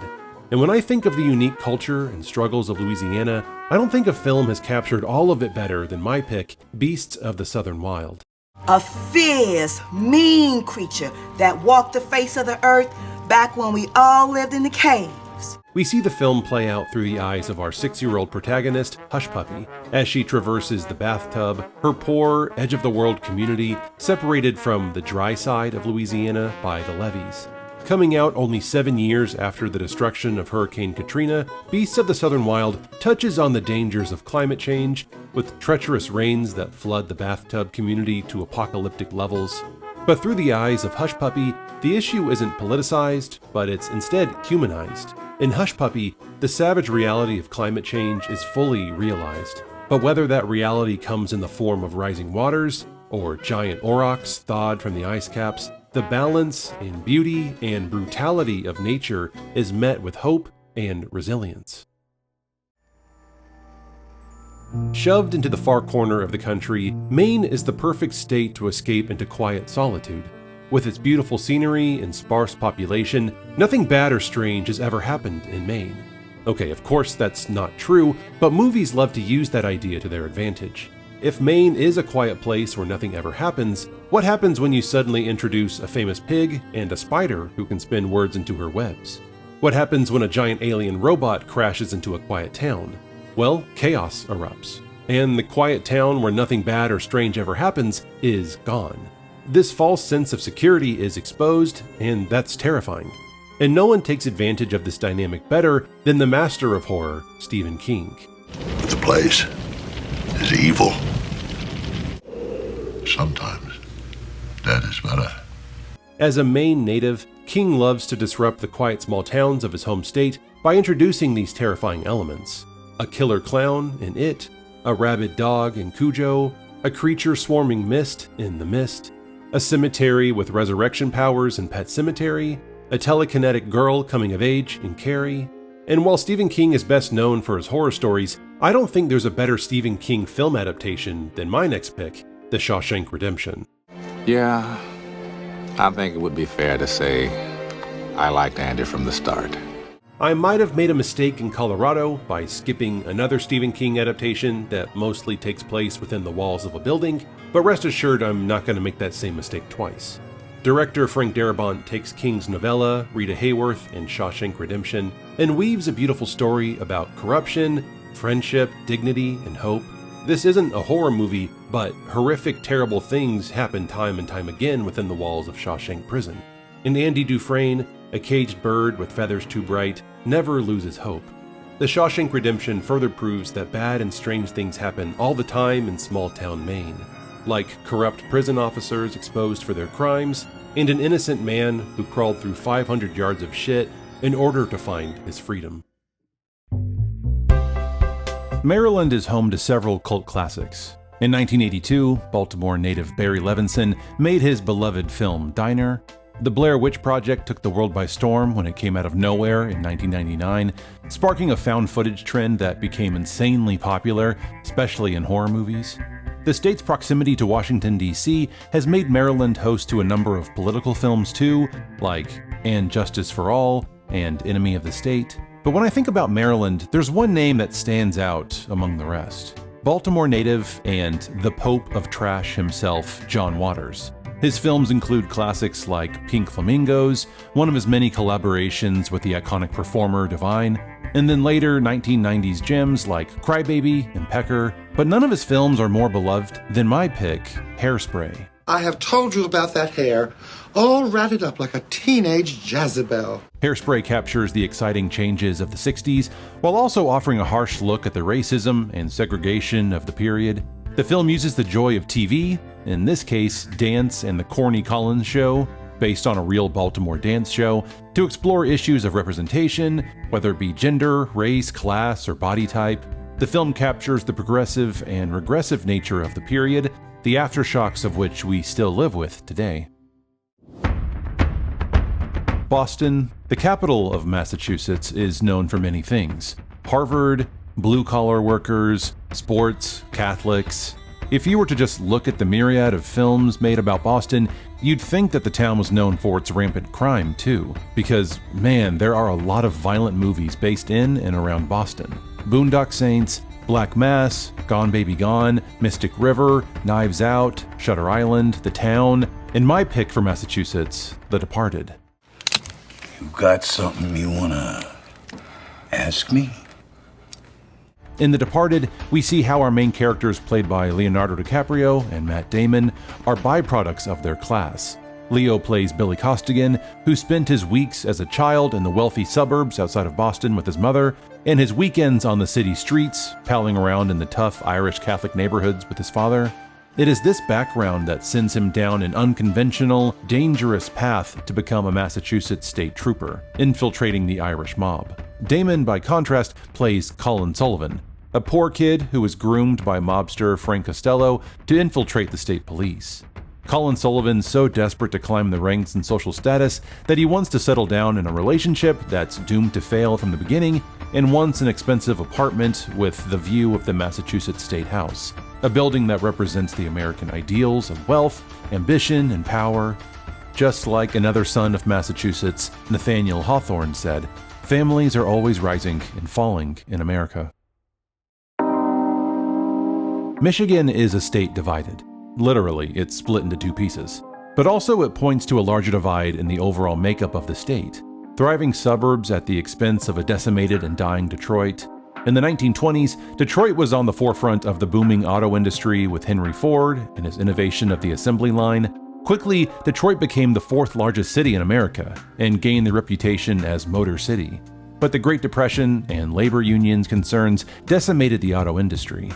And when I think of the unique culture and struggles of Louisiana, I don't think a film has captured all of it better than my pick, Beasts of the Southern Wild. A fierce, mean creature that walked the face of the earth back when we all lived in the caves. We see the film play out through the eyes of our 6-year-old protagonist, Hush Puppy, as she traverses the bathtub, her poor, edge-of-the-world community separated from the dry side of Louisiana by the levees. Coming out only 7 years after the destruction of Hurricane Katrina, Beasts of the Southern Wild touches on the dangers of climate change, with treacherous rains that flood the bathtub community to apocalyptic levels. But through the eyes of Hush Puppy, the issue isn't politicized, but it's instead humanized. In Hush Puppy, the savage reality of climate change is fully realized. But whether that reality comes in the form of rising waters, or giant aurochs thawed from the ice caps, the balance and beauty and brutality of nature is met with hope and resilience. Shoved into the far corner of the country, Maine is the perfect state to escape into quiet solitude. With its beautiful scenery and sparse population, nothing bad or strange has ever happened in Maine. Okay, of course that's not true, but movies love to use that idea to their advantage. If Maine is a quiet place where nothing ever happens, what happens when you suddenly introduce a famous pig and a spider who can spin words into her webs? What happens when a giant alien robot crashes into a quiet town? Well, chaos erupts, and the quiet town where nothing bad or strange ever happens is gone. This false sense of security is exposed, and that's terrifying. And no one takes advantage of this dynamic better than the master of horror, Stephen King. The place is evil. Sometimes that is better. As a Maine native, King loves to disrupt the quiet small towns of his home state by introducing these terrifying elements. A killer clown in It, a rabid dog in Cujo, a creature swarming mist in The Mist, a cemetery with resurrection powers in Pet Sematary, a telekinetic girl coming of age in Carrie. And while Stephen King is best known for his horror stories, I don't think there's a better Stephen King film adaptation than my next pick, The Shawshank Redemption. Yeah, I think it would be fair to say I liked Andy from the start. I might have made a mistake in Colorado by skipping another Stephen King adaptation that mostly takes place within the walls of a building, but rest assured I'm not going to make that same mistake twice. Director Frank Darabont takes King's novella, Rita Hayworth and Shawshank Redemption, and weaves a beautiful story about corruption, friendship, dignity, and hope. This isn't a horror movie, but horrific, terrible things happen time and time again within the walls of Shawshank Prison. And Andy Dufresne, a caged bird with feathers too bright, never loses hope. The Shawshank Redemption further proves that bad and strange things happen all the time in small-town Maine, like corrupt prison officers exposed for their crimes, and an innocent man who crawled through 500 yards of shit in order to find his freedom. Maryland is home to several cult classics. In 1982, Baltimore native Barry Levinson made his beloved film Diner. The Blair Witch Project took the world by storm when it came out of nowhere in 1999, sparking a found footage trend that became insanely popular, especially in horror movies. The state's proximity to Washington, D.C. has made Maryland host to a number of political films too, like And Justice for All and Enemy of the State. But when I think about Maryland, there's one name that stands out among the rest. Baltimore native and the Pope of Trash himself, John Waters. His films include classics like Pink Flamingos, one of his many collaborations with the iconic performer Divine, and then later 1990s gems like Crybaby and Pecker, but none of his films are more beloved than my pick, Hairspray. I have told you about that hair, all ratted up like a teenage Jezebel. Hairspray captures the exciting changes of the 60s, while also offering a harsh look at the racism and segregation of the period. The film uses the joy of TV, in this case, dance and the Corny Collins Show, based on a real Baltimore dance show, to explore issues of representation, whether it be gender, race, class, or body type. The film captures the progressive and regressive nature of the period, the aftershocks of which we still live with today. Boston, the capital of Massachusetts, is known for many things. Harvard, blue-collar workers, sports, Catholics. If you were to just look at the myriad of films made about Boston, you'd think that the town was known for its rampant crime too, because man, there are a lot of violent movies based in and around Boston. Boondock Saints, Black Mass, Gone Baby Gone, Mystic River, Knives Out, Shutter Island, The Town, and my pick for Massachusetts, The Departed. You got something you wanna ask me? In The Departed, we see how our main characters, played by Leonardo DiCaprio and Matt Damon, are byproducts of their class. Leo plays Billy Costigan, who spent his weeks as a child in the wealthy suburbs outside of Boston with his mother, and his weekends on the city streets, palling around in the tough Irish Catholic neighborhoods with his father. It is this background that sends him down an unconventional, dangerous path to become a Massachusetts state trooper, infiltrating the Irish mob. Damon, by contrast, plays Colin Sullivan, a poor kid who was groomed by mobster Frank Costello to infiltrate the state police. Colin Sullivan's so desperate to climb the ranks in social status that he wants to settle down in a relationship that's doomed to fail from the beginning and wants an expensive apartment with the view of the Massachusetts State House, a building that represents the American ideals of wealth, ambition, and power. Just like another son of Massachusetts, Nathaniel Hawthorne, said, "Families are always rising and falling in America." Michigan is a state divided. Literally, it's split into two pieces. But also it points to a larger divide in the overall makeup of the state. Thriving suburbs at the expense of a decimated and dying Detroit. In the 1920s, Detroit was on the forefront of the booming auto industry with Henry Ford and his innovation of the assembly line. Quickly, Detroit became the fourth largest city in America and gained the reputation as Motor City. But the Great Depression and labor unions concerns decimated the auto industry.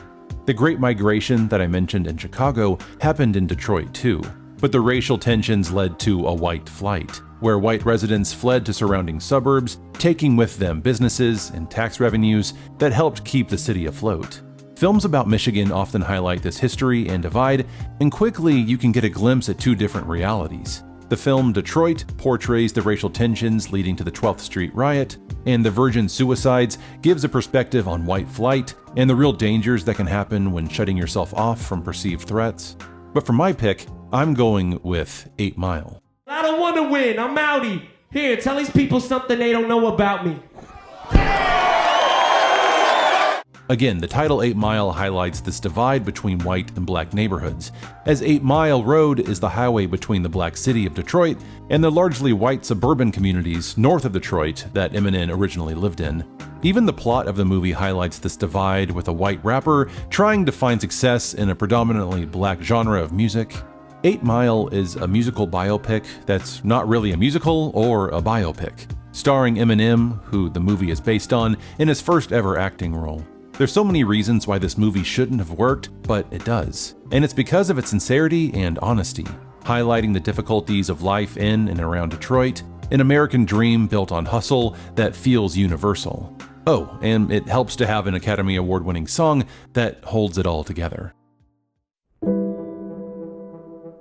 The Great Migration that I mentioned in Chicago happened in Detroit too, but the racial tensions led to a white flight, where white residents fled to surrounding suburbs, taking with them businesses and tax revenues that helped keep the city afloat. Films about Michigan often highlight this history and divide, and quickly you can get a glimpse at two different realities. The film Detroit portrays the racial tensions leading to the 12th Street riot, and The Virgin Suicides gives a perspective on white flight and the real dangers that can happen when shutting yourself off from perceived threats. But for my pick, I'm going with 8 Mile. I don't want to win, I'm outie. Here, tell these people something they don't know about me. Again, the title 8 Mile highlights this divide between white and black neighborhoods, as 8 Mile Road is the highway between the black city of Detroit and the largely white suburban communities north of Detroit that Eminem originally lived in. Even the plot of the movie highlights this divide, with a white rapper trying to find success in a predominantly black genre of music. 8 Mile is a musical biopic that's not really a musical or a biopic, starring Eminem, who the movie is based on, in his first ever acting role. There's so many reasons why this movie shouldn't have worked, but it does. And it's because of its sincerity and honesty, highlighting the difficulties of life in and around Detroit, an American dream built on hustle that feels universal. Oh, and it helps to have an Academy Award-winning song that holds it all together.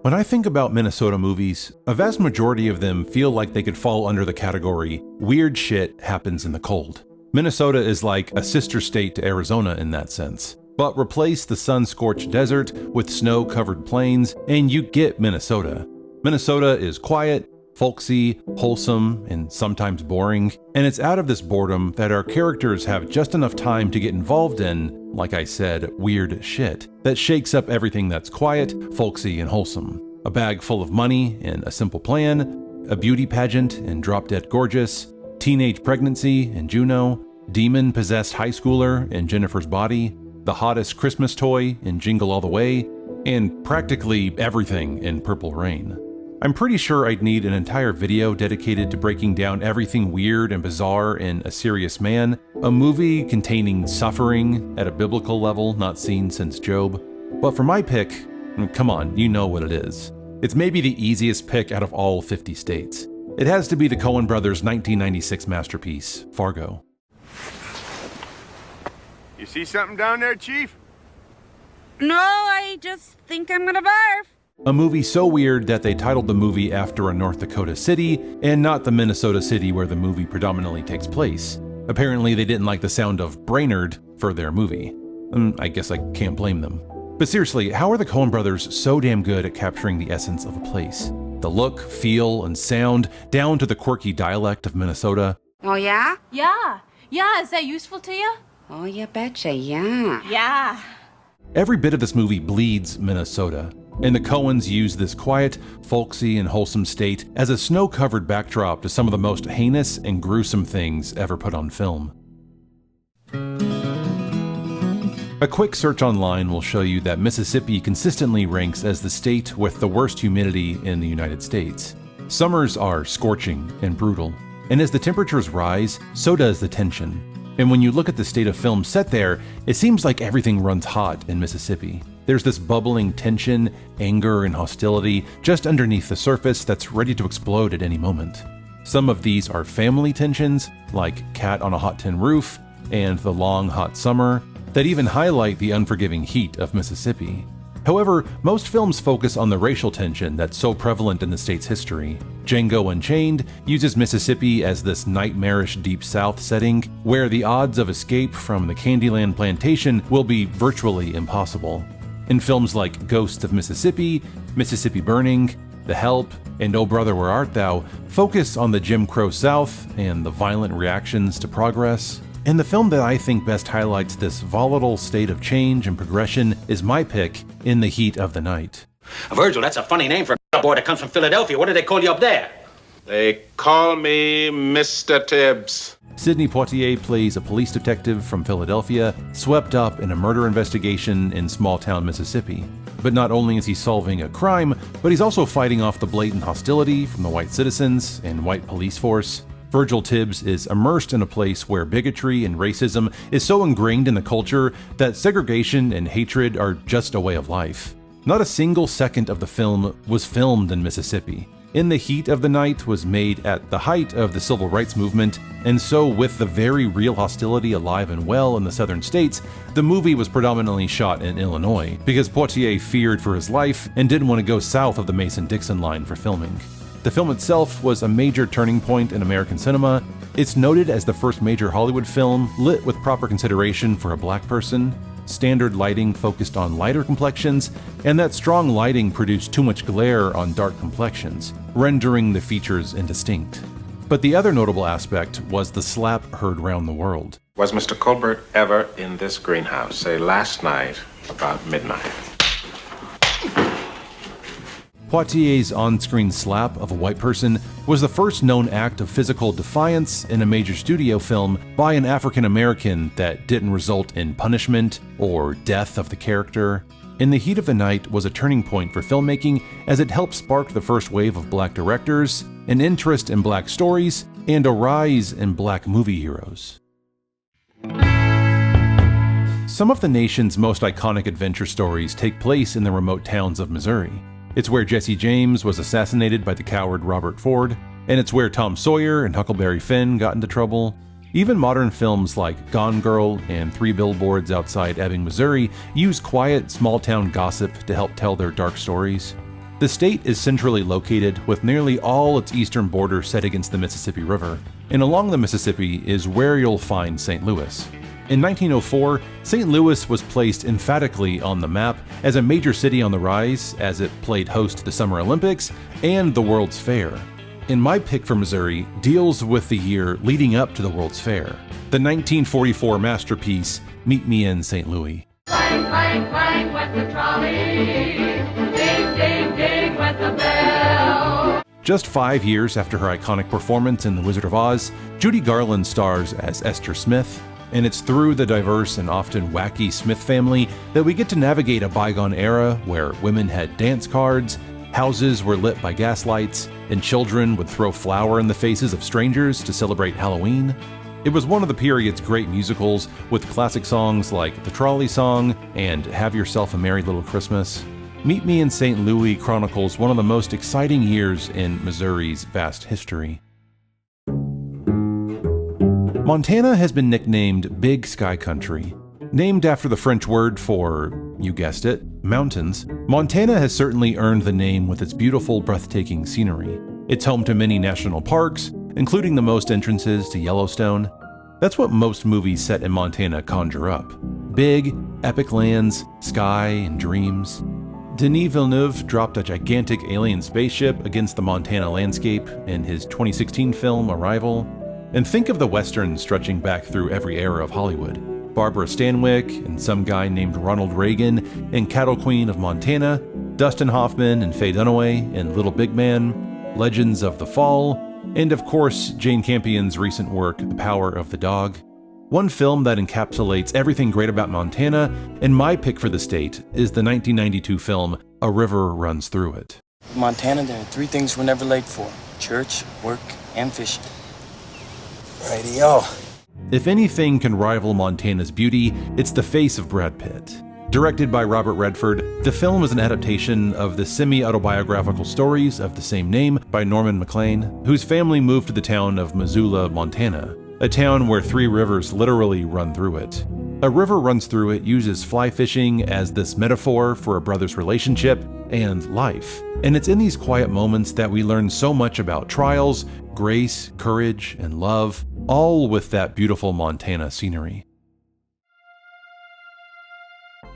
When I think about Minnesota movies, a vast majority of them feel like they could fall under the category weird shit happens in the cold. Minnesota is like a sister state to Arizona in that sense. But replace the sun-scorched desert with snow-covered plains, and you get Minnesota. Minnesota is quiet, folksy, wholesome, and sometimes boring, and it's out of this boredom that our characters have just enough time to get involved in, like I said, weird shit, that shakes up everything that's quiet, folksy, and wholesome. A bag full of money and a simple plan, a beauty pageant and Drop Dead Gorgeous, teenage pregnancy and Juno, demon-possessed high schooler and Jennifer's Body, the hottest Christmas toy in Jingle All the Way, and practically everything in Purple Rain. I'm pretty sure I'd need an entire video dedicated to breaking down everything weird and bizarre in A Serious Man, a movie containing suffering at a biblical level not seen since Job. But for my pick, come on, you know what it is. It's maybe the easiest pick out of all 50 states. It has to be the Coen brothers' 1996 masterpiece, Fargo. You see something down there, Chief? No, I just think I'm gonna barf. A movie so weird that they titled the movie after a North Dakota city, and not the Minnesota city where the movie predominantly takes place. Apparently they didn't like the sound of Brainerd for their movie. I guess I can't blame them. But seriously, how are the Coen brothers so damn good at capturing the essence of a place? The look, feel, and sound, down to the quirky dialect of Minnesota. Oh, yeah? Yeah. Yeah, is that useful to you? Oh, you betcha, yeah. Yeah. Every bit of this movie bleeds Minnesota, and the Coens use this quiet, folksy, and wholesome state as a snow-covered backdrop to some of the most heinous and gruesome things ever put on film. A quick search online will show you that Mississippi consistently ranks as the state with the worst humidity in the United States. Summers are scorching and brutal, and as the temperatures rise, so does the tension. And when you look at the state of film set there, it seems like everything runs hot in Mississippi. There's this bubbling tension, anger, and hostility just underneath the surface that's ready to explode at any moment. Some of these are family tensions, like Cat on a Hot Tin Roof and The Long Hot Summer, that even highlight the unforgiving heat of Mississippi. However, most films focus on the racial tension that's so prevalent in the state's history. Django Unchained uses Mississippi as this nightmarish Deep South setting where the odds of escape from the Candyland plantation will be virtually impossible. In films like Ghosts of Mississippi, Mississippi Burning, The Help, and Oh Brother Where Art Thou focus on the Jim Crow South and the violent reactions to progress. And the film that I think best highlights this volatile state of change and progression is my pick, In the Heat of the Night. Virgil, that's a funny name for a boy that comes from Philadelphia. What do they call you up there? They call me Mr. Tibbs. Sidney Poitier plays a police detective from Philadelphia, swept up in a murder investigation in small-town Mississippi. But not only is he solving a crime, but he's also fighting off the blatant hostility from the white citizens and white police force. Virgil Tibbs is immersed in a place where bigotry and racism is so ingrained in the culture that segregation and hatred are just a way of life. Not a single second of the film was filmed in Mississippi. In the Heat of the Night was made at the height of the civil rights movement, and so with the very real hostility alive and well in the southern states, the movie was predominantly shot in Illinois, because Poitier feared for his life and didn't want to go south of the Mason-Dixon line for filming. The film itself was a major turning point in American cinema. It's noted as the first major Hollywood film lit with proper consideration for a black person. Standard lighting focused on lighter complexions, and that strong lighting produced too much glare on dark complexions, rendering the features indistinct. But the other notable aspect was the slap heard round the world. Was Mr. Colbert ever in this greenhouse, say last night about midnight? Poitier's on-screen slap of a white person was the first known act of physical defiance in a major studio film by an African American that didn't result in punishment or death of the character. In the Heat of the Night was a turning point for filmmaking as it helped spark the first wave of black directors, an interest in black stories, and a rise in black movie heroes. Some of the nation's most iconic adventure stories take place in the remote towns of Missouri. It's where Jesse James was assassinated by the coward Robert Ford, and it's where Tom Sawyer and Huckleberry Finn got into trouble. Even modern films like Gone Girl and 3 Billboards Outside Ebbing, Missouri use quiet, small-town gossip to help tell their dark stories. The state is centrally located, with nearly all its eastern border set against the Mississippi River, and along the Mississippi is where you'll find St. Louis. In 1904, St. Louis was placed emphatically on the map as a major city on the rise as it played host to the Summer Olympics and the World's Fair. And my pick for Missouri deals with the year leading up to the World's Fair, the 1944 masterpiece, Meet Me in St. Louis. Clang, clang, clang went the trolley, ding, ding, ding went the bell. Just 5 years after her iconic performance in The Wizard of Oz, Judy Garland stars as Esther Smith, and it's through the diverse and often wacky Smith family that we get to navigate a bygone era where women had dance cards, houses were lit by gaslights, and children would throw flour in the faces of strangers to celebrate Halloween. It was one of the period's great musicals, with classic songs like The Trolley Song and Have Yourself a Merry Little Christmas. Meet Me in St. Louis chronicles one of the most exciting years in Missouri's vast history. Montana has been nicknamed Big Sky Country. Named after the French word for, you guessed it, mountains, Montana has certainly earned the name with its beautiful, breathtaking scenery. It's home to many national parks, including the most entrances to Yellowstone. That's what most movies set in Montana conjure up. Big, epic lands, sky, and dreams. Denis Villeneuve dropped a gigantic alien spaceship against the Montana landscape in his 2016 film Arrival. And think of the Western stretching back through every era of Hollywood. Barbara Stanwyck and some guy named Ronald Reagan in Cattle Queen of Montana, Dustin Hoffman and Faye Dunaway in Little Big Man, Legends of the Fall, and of course Jane Campion's recent work The Power of the Dog. One film that encapsulates everything great about Montana, and my pick for the state, is the 1992 film A River Runs Through It. In Montana, there are 3 things we're never late for: church, work, and fishing. Radio. If anything can rival Montana's beauty, it's the face of Brad Pitt. Directed by Robert Redford, the film is an adaptation of the semi-autobiographical stories of the same name by Norman MacLean, whose family moved to the town of Missoula, Montana, a town where 3 rivers literally run through it. A River Runs Through It uses fly fishing as this metaphor for a brother's relationship and life. And it's in these quiet moments that we learn so much about trials, grace, courage, and love, all with that beautiful Montana scenery.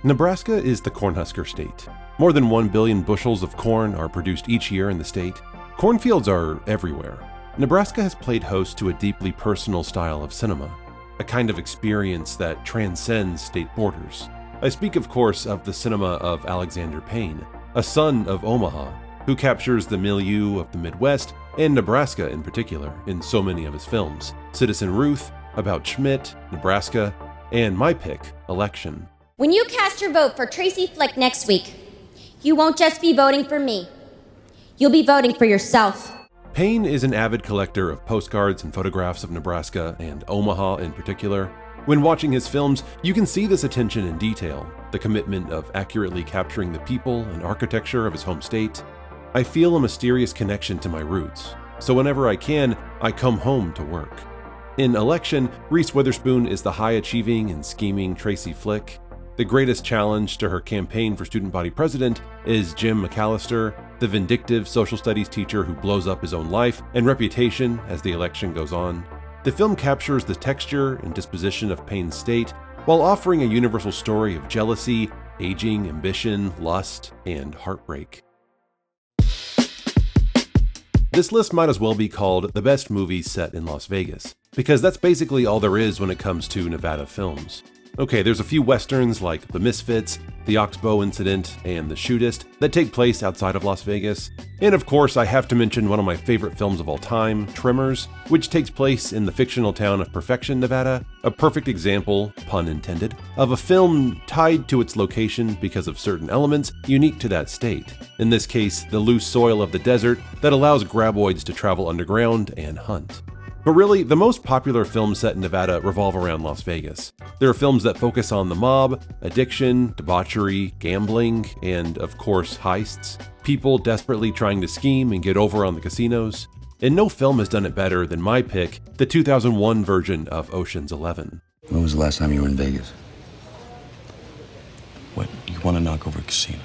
Nebraska is the Cornhusker state. More than 1 billion bushels of corn are produced each year in the state. Cornfields are everywhere. Nebraska has played host to a deeply personal style of cinema, a kind of experience that transcends state borders. I speak, of course, of the cinema of Alexander Payne, a son of Omaha, who captures the milieu of the Midwest and Nebraska in particular in so many of his films. Citizen Ruth, About Schmidt, Nebraska, and my pick, Election. When you cast your vote for Tracy Flick next week, you won't just be voting for me. You'll be voting for yourself. Payne is an avid collector of postcards and photographs of Nebraska and Omaha in particular. When watching his films, you can see this attention in detail, the commitment of accurately capturing the people and architecture of his home state. I feel a mysterious connection to my roots, so whenever I can, I come home to work. In Election, Reese Witherspoon is the high-achieving and scheming Tracy Flick. The greatest challenge to her campaign for student body president is Jim McAllister, the vindictive social studies teacher who blows up his own life and reputation as the election goes on. The film captures the texture and disposition of Payne's state while offering a universal story of jealousy, aging, ambition, lust, and heartbreak. This list might as well be called the best movies set in Las Vegas, because that's basically all there is when it comes to Nevada films. Okay, there's a few westerns like The Misfits, The Oxbow Incident, and The Shootist that take place outside of Las Vegas. And of course, I have to mention one of my favorite films of all time, Tremors, which takes place in the fictional town of Perfection, Nevada, a perfect example, pun intended, of a film tied to its location because of certain elements unique to that state. In this case, the loose soil of the desert that allows graboids to travel underground and hunt. But really, the most popular films set in Nevada revolve around Las Vegas. There are films that focus on the mob, addiction, debauchery, gambling, and, of course, heists. People desperately trying to scheme and get over on the casinos. and no film has done it better than my pick, the 2001 version of Ocean's 11. When was the last time you were in Vegas? What, you want to knock over a casino?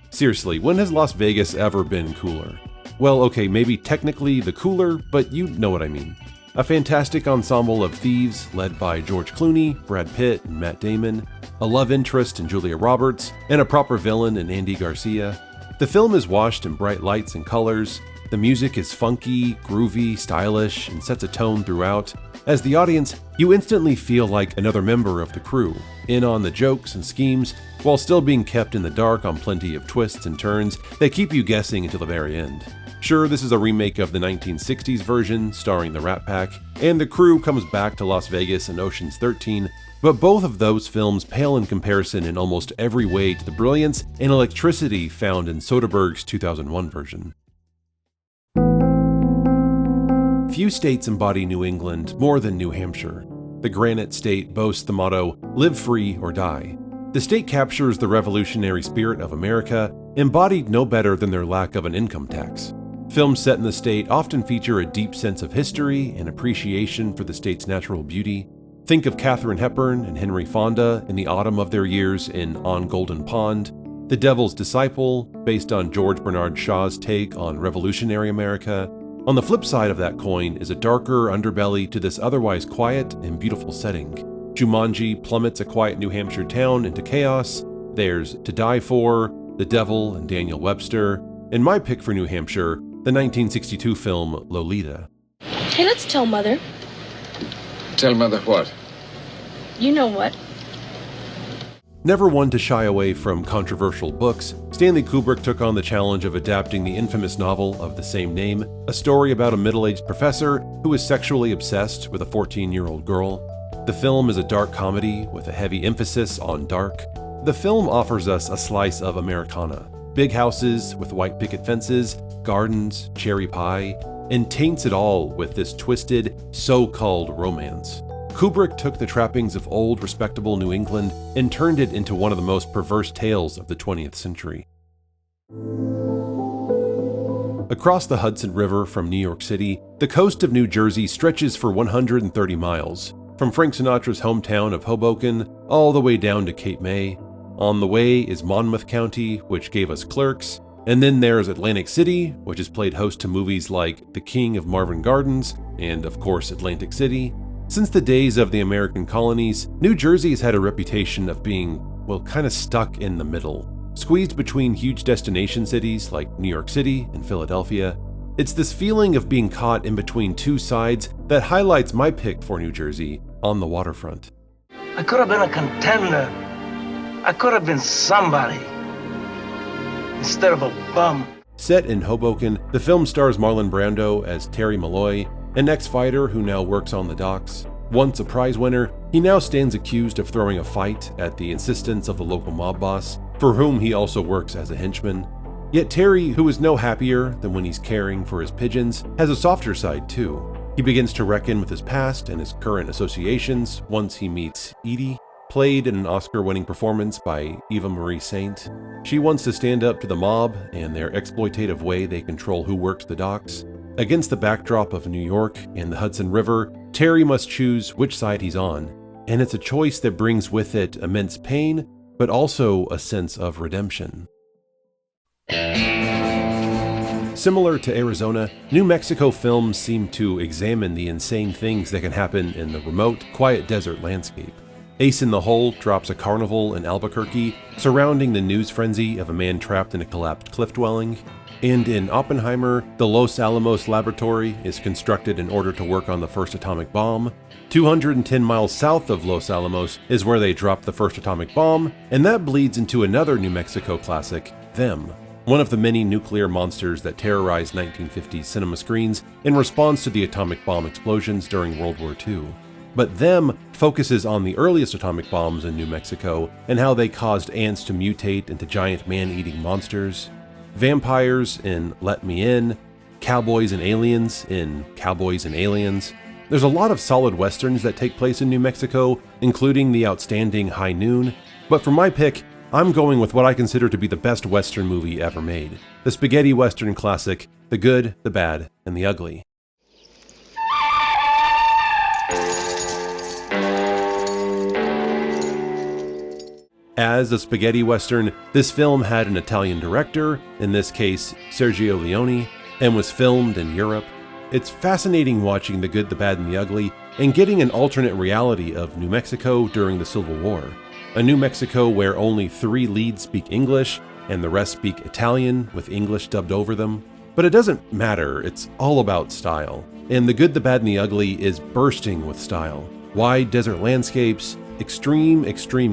Seriously, when has Las Vegas ever been cooler? Well, okay, maybe technically the cooler, but you know what I mean. A fantastic ensemble of thieves led by George Clooney, Brad Pitt, and Matt Damon, a love interest in Julia Roberts, and a proper villain in Andy Garcia. The film is washed in bright lights and colors. The music is funky, groovy, stylish, and sets a tone throughout. As the audience, you instantly feel like another member of the crew, in on the jokes and schemes, while still being kept in the dark on plenty of twists and turns that keep you guessing until the very end. Sure, this is a remake of the 1960s version starring the Rat Pack, and the crew comes back to Las Vegas in Ocean's 13, but both of those films pale in comparison in almost every way to the brilliance and electricity found in Soderbergh's 2001 version. Few states embody New England more than New Hampshire. The Granite State boasts the motto, "Live free or die." The state captures the revolutionary spirit of America, embodied no better than their lack of an income tax. Films set in the state often feature a deep sense of history and appreciation for the state's natural beauty. Think of Katharine Hepburn and Henry Fonda in the autumn of their years in On Golden Pond, The Devil's Disciple, based on George Bernard Shaw's take on revolutionary America. On the flip side of that coin is a darker underbelly to this otherwise quiet and beautiful setting. Jumanji plummets a quiet New Hampshire town into chaos. There's To Die For, The Devil, and Daniel Webster. And my pick for New Hampshire, the 1962 film Lolita. Hey, let's tell Mother. Tell Mother what? You know what? Never one to shy away from controversial books, Stanley Kubrick took on the challenge of adapting the infamous novel of the same name, a story about a middle-aged professor who is sexually obsessed with a 14-year-old girl. The film is a dark comedy with a heavy emphasis on dark. The film offers us a slice of Americana. Big houses with white picket fences, gardens, cherry pie, and taints it all with this twisted, so-called romance. Kubrick took the trappings of old, respectable New England and turned it into one of the most perverse tales of the 20th century. Across the Hudson River from New York City, the coast of New Jersey stretches for 130 miles, from Frank Sinatra's hometown of Hoboken all the way down to Cape May. On the way is Monmouth County, which gave us Clerks, and then there's Atlantic City, which has played host to movies like The King of Marvin Gardens, and of course Atlantic City. Since the days of the American colonies, New Jersey has had a reputation of being, well, kind of stuck in the middle, squeezed between huge destination cities like New York City and Philadelphia. It's this feeling of being caught in between two sides that highlights my pick for New Jersey, On the Waterfront. I could have been a contender. I could have been somebody instead of a bum. Set in Hoboken, the film stars Marlon Brando as Terry Malloy, an ex-fighter who now works on the docks. Once a prize winner, he now stands accused of throwing a fight at the insistence of the local mob boss, for whom he also works as a henchman. Yet Terry, who is no happier than when he's caring for his pigeons, has a softer side too. He begins to reckon with his past and his current associations once he meets Edie, played in an Oscar-winning performance by Eva Marie Saint. She wants to stand up to the mob and their exploitative way they control who works the docks. Against the backdrop of New York and the Hudson River, Terry must choose which side he's on, and it's a choice that brings with it immense pain, but also a sense of redemption. Similar to Arizona, New Mexico films seem to examine the insane things that can happen in the remote, quiet desert landscape. Ace in the Hole drops a carnival in Albuquerque surrounding the news frenzy of a man trapped in a collapsed cliff dwelling. And in Oppenheimer, the Los Alamos laboratory is constructed in order to work on the first atomic bomb. 210 miles south of Los Alamos is where they dropped the first atomic bomb, and that bleeds into another New Mexico classic, Them, one of the many nuclear monsters that terrorized 1950s cinema screens in response to the atomic bomb explosions during World War II. But Them focuses on the earliest atomic bombs in New Mexico and how they caused ants to mutate into giant man-eating monsters. Vampires in Let Me In, cowboys and aliens in Cowboys and Aliens. There's a lot of solid westerns that take place in New Mexico, including the outstanding High Noon, but for my pick, I'm going with what I consider to be the best Western movie ever made. The spaghetti Western classic, The Good, the Bad, and the Ugly. As a spaghetti Western, this film had an Italian director, in this case Sergio Leone, and was filmed in Europe. It's fascinating watching The Good, the Bad, and the Ugly and getting an alternate reality of New Mexico during the Civil War. A New Mexico where only 3 leads speak English and the rest speak Italian with English dubbed over them. But it doesn't matter, it's all about style. And The Good, the Bad, and the Ugly is bursting with style. Wide desert landscapes, extreme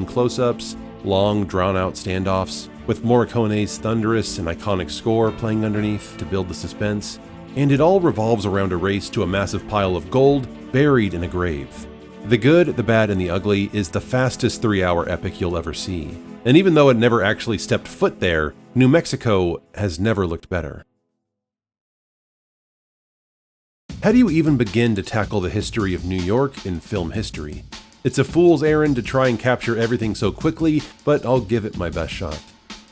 close-ups, long drawn-out standoffs, with Morricone's thunderous and iconic score playing underneath to build the suspense. And it all revolves around a race to a massive pile of gold buried in a grave. The Good, the Bad, and the Ugly is the fastest 3-hour epic you'll ever see. And even though it never actually stepped foot there, New Mexico has never looked better. How do you even begin to tackle the history of New York in film history? It's a fool's errand to try and capture everything so quickly, but I'll give it my best shot.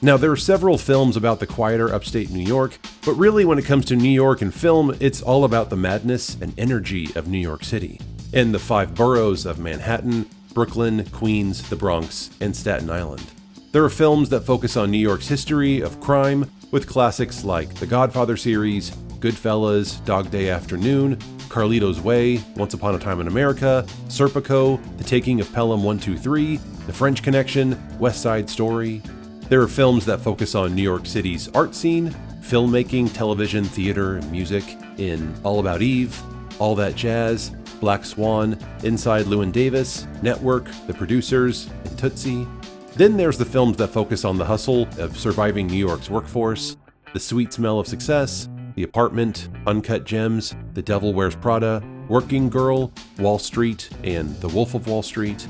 Now, there are several films about the quieter upstate New York, but really when it comes to New York and film, it's all about the madness and energy of New York City, and the 5 boroughs of Manhattan, Brooklyn, Queens, the Bronx, and Staten Island. There are films that focus on New York's history of crime, with classics like The Godfather series, Goodfellas, Dog Day Afternoon, Carlito's Way, Once Upon a Time in America, Serpico, The Taking of Pelham 123, The French Connection, West Side Story. There are films that focus on New York City's art scene, filmmaking, television, theater, and music in All About Eve, All That Jazz, Black Swan, Inside Llewyn Davis, Network, The Producers, and Tootsie. Then there's the films that focus on the hustle of surviving New York's workforce, The Sweet Smell of Success, The Apartment, Uncut Gems, The Devil Wears Prada, Working Girl, Wall Street, and The Wolf of Wall Street.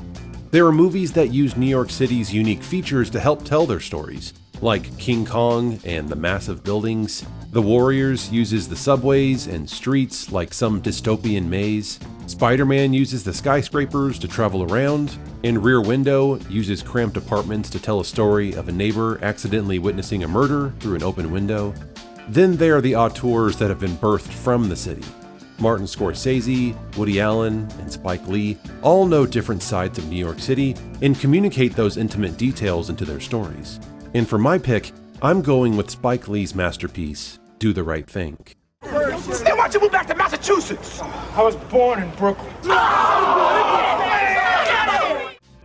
There are movies that use New York City's unique features to help tell their stories, like King Kong and the massive buildings. The Warriors uses the subways and streets like some dystopian maze. Spider-Man uses the skyscrapers to travel around, and Rear Window uses cramped apartments to tell a story of a neighbor accidentally witnessing a murder through an open window. Then there are the auteurs that have been birthed from the city. Martin Scorsese, Woody Allen, and Spike Lee all know different sides of New York City and communicate those intimate details into their stories. And for my pick, I'm going with Spike Lee's masterpiece, Do the Right Thing. Then why'd you move back to Massachusetts? I was born in Brooklyn.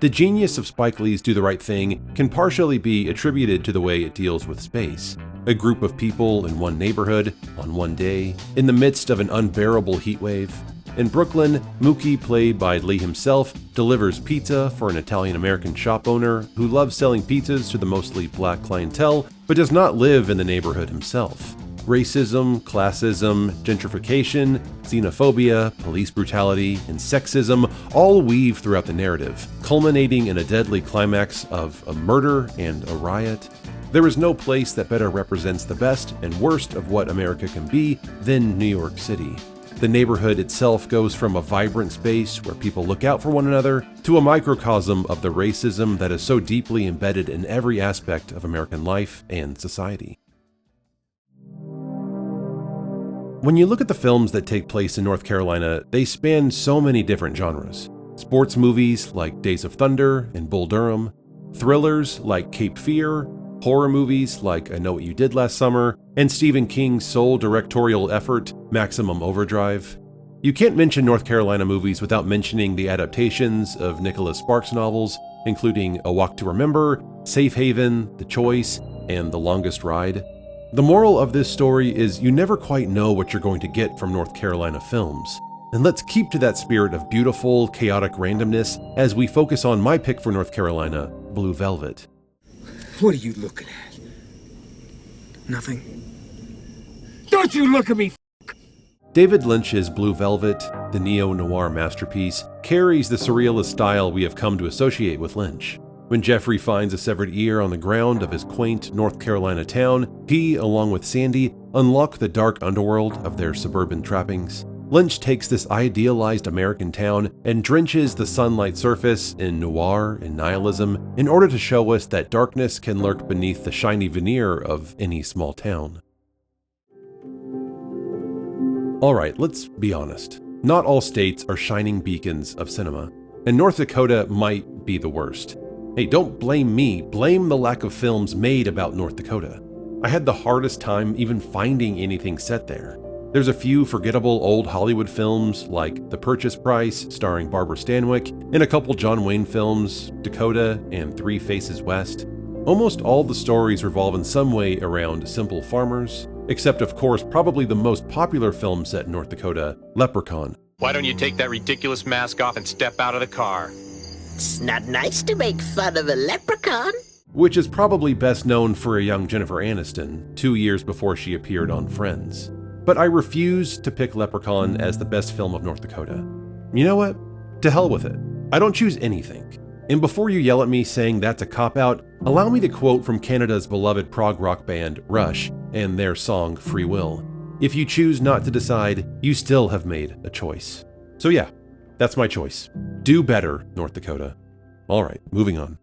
The genius of Spike Lee's Do the Right Thing can partially be attributed to the way it deals with space. A group of people in one neighborhood, on one day, in the midst of an unbearable heat wave. In Brooklyn, Mookie, played by Lee himself, delivers pizza for an Italian-American shop owner who loves selling pizzas to the mostly black clientele, but does not live in the neighborhood himself. Racism, classism, gentrification, xenophobia, police brutality, and sexism all weave throughout the narrative, culminating in a deadly climax of a murder and a riot. There is no place that better represents the best and worst of what America can be than New York City. The neighborhood itself goes from a vibrant space where people look out for one another to a microcosm of the racism that is so deeply embedded in every aspect of American life and society. When you look at the films that take place in North Carolina, they span so many different genres. Sports movies like Days of Thunder and Bull Durham, thrillers like Cape Fear, horror movies like I Know What You Did Last Summer, and Stephen King's sole directorial effort, Maximum Overdrive. You can't mention North Carolina movies without mentioning the adaptations of Nicholas Sparks novels, including A Walk to Remember, Safe Haven, The Choice, and The Longest Ride. The moral of this story is you never quite know what you're going to get from North Carolina films. And let's keep to that spirit of beautiful, chaotic randomness as we focus on my pick for North Carolina, Blue Velvet. What are you looking at? Nothing. Don't you look at me, David Lynch's Blue Velvet, the neo-noir masterpiece, carries the surrealist style we have come to associate with Lynch. When Jeffrey finds a severed ear on the ground of his quaint North Carolina town, he, along with Sandy, unlock the dark underworld of their suburban trappings. Lynch takes this idealized American town and drenches the sunlight surface in noir and nihilism in order to show us that darkness can lurk beneath the shiny veneer of any small town. Alright, let's be honest. Not all states are shining beacons of cinema, and North Dakota might be the worst. Hey, don't blame me, blame the lack of films made about North Dakota. I had the hardest time even finding anything set there. There's a few forgettable old Hollywood films like The Purchase Price starring Barbara Stanwyck, and a couple John Wayne films, Dakota and Three Faces West. Almost all the stories revolve in some way around simple farmers, except of course probably the most popular film set in North Dakota, Leprechaun. Why don't you take that ridiculous mask off and step out of the car? It's not nice to make fun of a leprechaun. Which is probably best known for a young Jennifer Aniston, 2 years before she appeared on Friends. But I refuse to pick Leprechaun as the best film of North Dakota. You know what? To hell with it. I don't choose anything. And before you yell at me saying that's a cop-out, allow me to quote from Canada's beloved prog rock band, Rush, and their song, Free Will. If you choose not to decide, you still have made a choice. So yeah, that's my choice. Do better, North Dakota. Alright, moving on.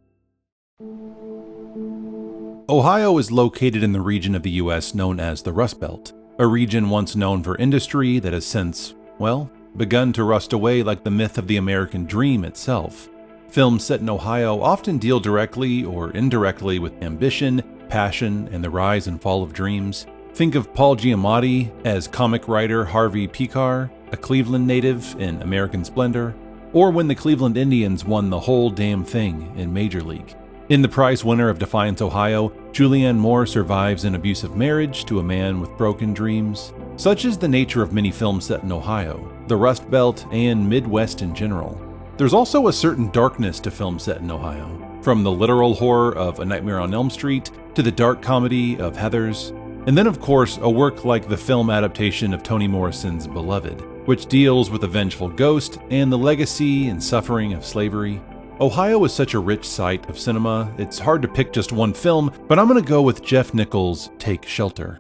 Ohio is located in the region of the US known as the Rust Belt, a region once known for industry that has since, well, begun to rust away like the myth of the American dream itself. Films set in Ohio often deal directly or indirectly with ambition, passion, and the rise and fall of dreams. Think of Paul Giamatti as comic writer Harvey Pekar, a Cleveland native in American Splendor, or when the Cleveland Indians won the whole damn thing in Major League. In the prize winner of Defiance, Ohio, Julianne Moore survives an abusive marriage to a man with broken dreams. Such is the nature of many films set in Ohio, the Rust Belt, and Midwest in general. There's also a certain darkness to films set in Ohio, from the literal horror of A Nightmare on Elm Street to the dark comedy of Heathers, and then of course a work like the film adaptation of Toni Morrison's Beloved, which deals with a vengeful ghost and the legacy and suffering of slavery. Ohio is such a rich site of cinema, it's hard to pick just one film, but I'm gonna go with Jeff Nichols' Take Shelter.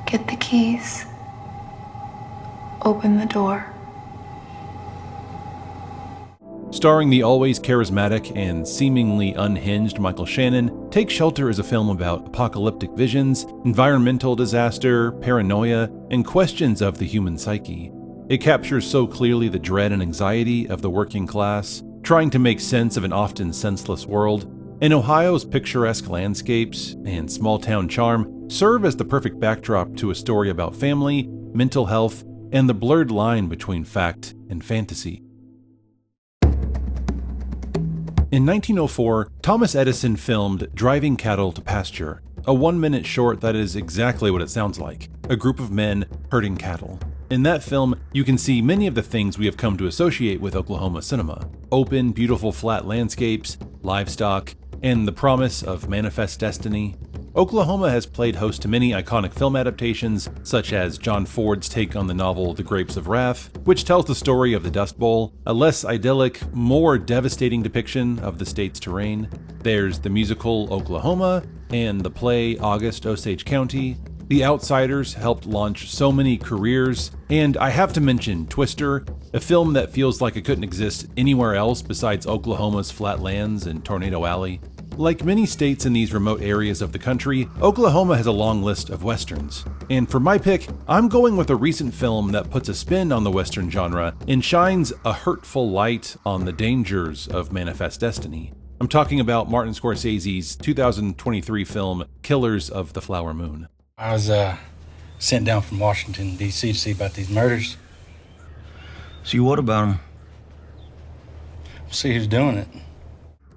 Get the keys. Open the door. Starring the always charismatic and seemingly unhinged Michael Shannon, Take Shelter is a film about apocalyptic visions, environmental disaster, paranoia, and questions of the human psyche. It captures so clearly the dread and anxiety of the working class, trying to make sense of an often senseless world, and Ohio's picturesque landscapes and small-town charm serve as the perfect backdrop to a story about family, mental health, and the blurred line between fact and fantasy. In 1904, Thomas Edison filmed Driving Cattle to Pasture, a 1-minute short that is exactly what it sounds like, a group of men herding cattle. In that film, you can see many of the things we have come to associate with Oklahoma cinema: open, beautiful flat landscapes, livestock, and the promise of manifest destiny. Oklahoma has played host to many iconic film adaptations, such as John Ford's take on the novel The Grapes of Wrath, which tells the story of the Dust Bowl, a less idyllic, more devastating depiction of the state's terrain. There's the musical Oklahoma, and the play August Osage County. The Outsiders helped launch so many careers, and I have to mention Twister, a film that feels like it couldn't exist anywhere else besides Oklahoma's flatlands and Tornado Alley. Like many states in these remote areas of the country, Oklahoma has a long list of westerns. And for my pick, I'm going with a recent film that puts a spin on the western genre and shines a hurtful light on the dangers of manifest destiny. I'm talking about Martin Scorsese's 2023 film, Killers of the Flower Moon. I was sent down from Washington, D.C. to see about these murders. See what about them? We'll see who's doing it.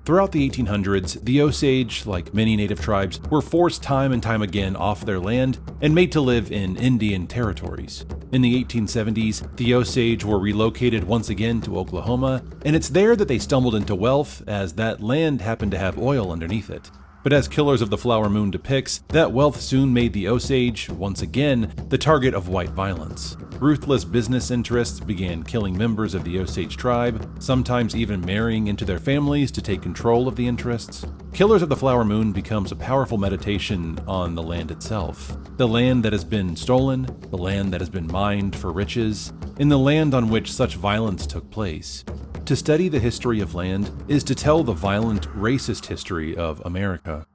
Throughout the 1800s, the Osage, like many native tribes, were forced time and time again off their land and made to live in Indian territories. In the 1870s, the Osage were relocated once again to Oklahoma, and it's there that they stumbled into wealth, as that land happened to have oil underneath it. But as Killers of the Flower Moon depicts, that wealth soon made the Osage, once again, the target of white violence. Ruthless business interests began killing members of the Osage tribe, sometimes even marrying into their families to take control of the interests. Killers of the Flower Moon becomes a powerful meditation on the land itself. The land that has been stolen, the land that has been mined for riches, and the land on which such violence took place. To study the history of land is to tell the violent, racist history of America.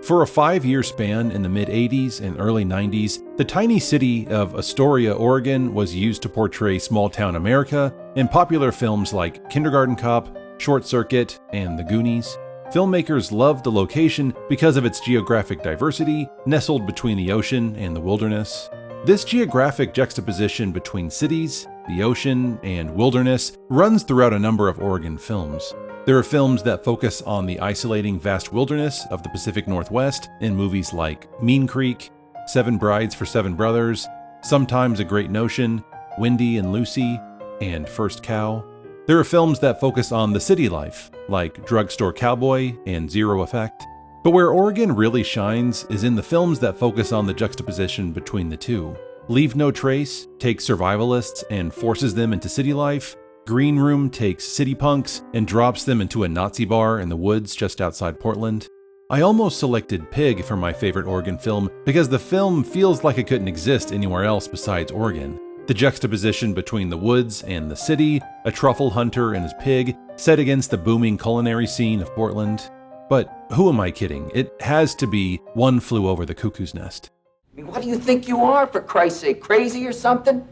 For a 5-year span in the mid-80s and early 90s, the tiny city of Astoria, Oregon was used to portray small-town America in popular films like Kindergarten Cop, Short Circuit, and The Goonies. Filmmakers loved the location because of its geographic diversity, nestled between the ocean and the wilderness. This geographic juxtaposition between cities, the ocean, and wilderness runs throughout a number of Oregon films. There are films that focus on the isolating vast wilderness of the Pacific Northwest in movies like Mean Creek, 7 Brides for 7 Brothers, Sometimes a Great Notion, Wendy and Lucy, and First Cow. There are films that focus on the city life, like Drugstore Cowboy and Zero Effect. But where Oregon really shines is in the films that focus on the juxtaposition between the two. Leave No Trace takes survivalists and forces them into city life. Green Room takes city punks and drops them into a Nazi bar in the woods just outside Portland. I almost selected Pig for my favorite Oregon film because the film feels like it couldn't exist anywhere else besides Oregon. The juxtaposition between the woods and the city, a truffle hunter and his pig, set against the booming culinary scene of Portland. But who am I kidding? It has to be One Flew Over the Cuckoo's Nest. I mean, what do you think you are, for Christ's sake? Crazy or something?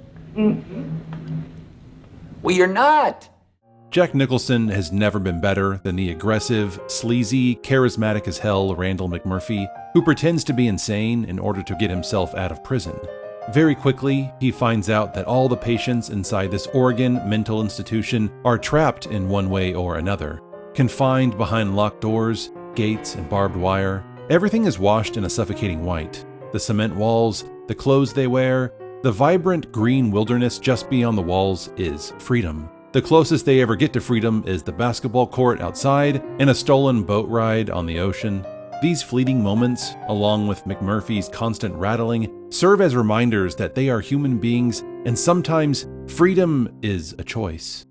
Well, you're not. Jack Nicholson has never been better than the aggressive, sleazy, charismatic as hell Randall McMurphy, who pretends to be insane in order to get himself out of prison. Very quickly, he finds out that all the patients inside this Oregon mental institution are trapped in one way or another. Confined behind locked doors, gates, and barbed wire, everything is washed in a suffocating white. The cement walls, the clothes they wear, the vibrant green wilderness just beyond the walls is freedom. The closest they ever get to freedom is the basketball court outside and a stolen boat ride on the ocean. These fleeting moments, along with McMurphy's constant rattling, serve as reminders that they are human beings and sometimes freedom is a choice.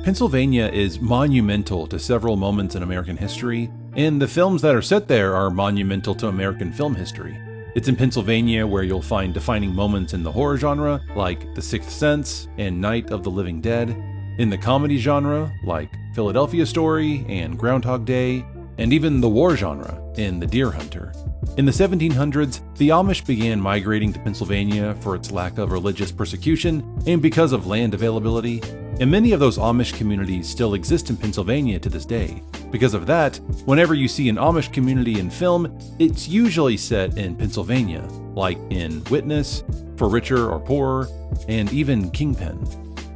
Pennsylvania is monumental to several moments in American history, and the films that are set there are monumental to American film history. It's in Pennsylvania where you'll find defining moments in the horror genre, like The Sixth Sense and Night of the Living Dead, in the comedy genre, like Philadelphia Story and Groundhog Day, and even the war genre in The Deer Hunter. In the 1700s, the Amish began migrating to Pennsylvania for its lack of religious persecution and because of land availability, and many of those Amish communities still exist in Pennsylvania to this day. Because of that, whenever you see an Amish community in film, it's usually set in Pennsylvania, like in Witness, For Richer or Poorer, and even Kingpin.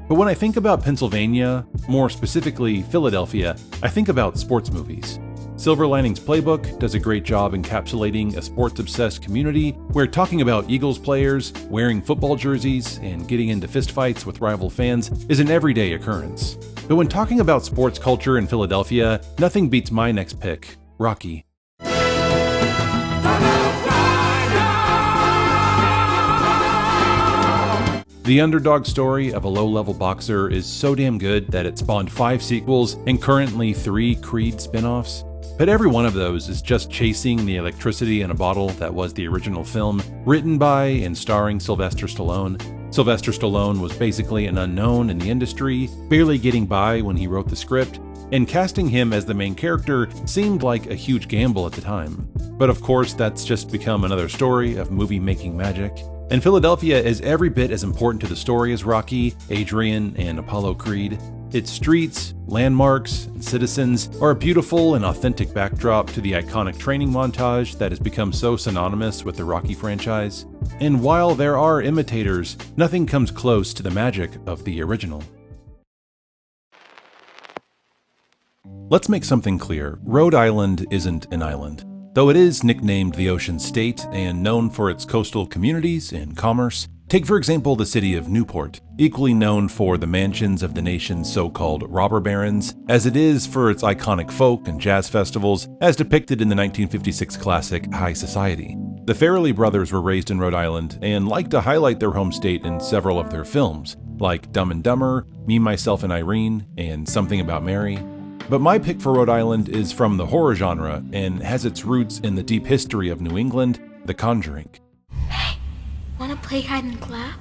But when I think about Pennsylvania, more specifically Philadelphia, I think about sports movies. Silver Linings Playbook does a great job encapsulating a sports-obsessed community where talking about Eagles players, wearing football jerseys, and getting into fistfights with rival fans is an everyday occurrence. But when talking about sports culture in Philadelphia, nothing beats my next pick, Rocky. The underdog story of a low-level boxer is so damn good that it spawned 5 sequels and currently 3 Creed spin-offs. But every one of those is just chasing the electricity in a bottle that was the original film, written by and starring Sylvester Stallone. Sylvester Stallone was basically an unknown in the industry, barely getting by when he wrote the script, and casting him as the main character seemed like a huge gamble at the time. But of course, that's just become another story of movie-making magic. And Philadelphia is every bit as important to the story as Rocky, Adrian, and Apollo Creed. Its streets, landmarks, and citizens are a beautiful and authentic backdrop to the iconic training montage that has become so synonymous with the Rocky franchise. And while there are imitators, nothing comes close to the magic of the original. Let's make something clear. Rhode Island isn't an island. Though it is nicknamed the Ocean State and known for its coastal communities and commerce, Take for example the city of Newport, equally known for the mansions of the nation's so-called robber barons, as it is for its iconic folk and jazz festivals as depicted in the 1956 classic High Society. The Farrelly brothers were raised in Rhode Island and like to highlight their home state in several of their films, like Dumb and Dumber, Me, Myself, and Irene, and Something About Mary. But my pick for Rhode Island is from the horror genre and has its roots in the deep history of New England, The Conjuring. Hey, wanna play hide and clap?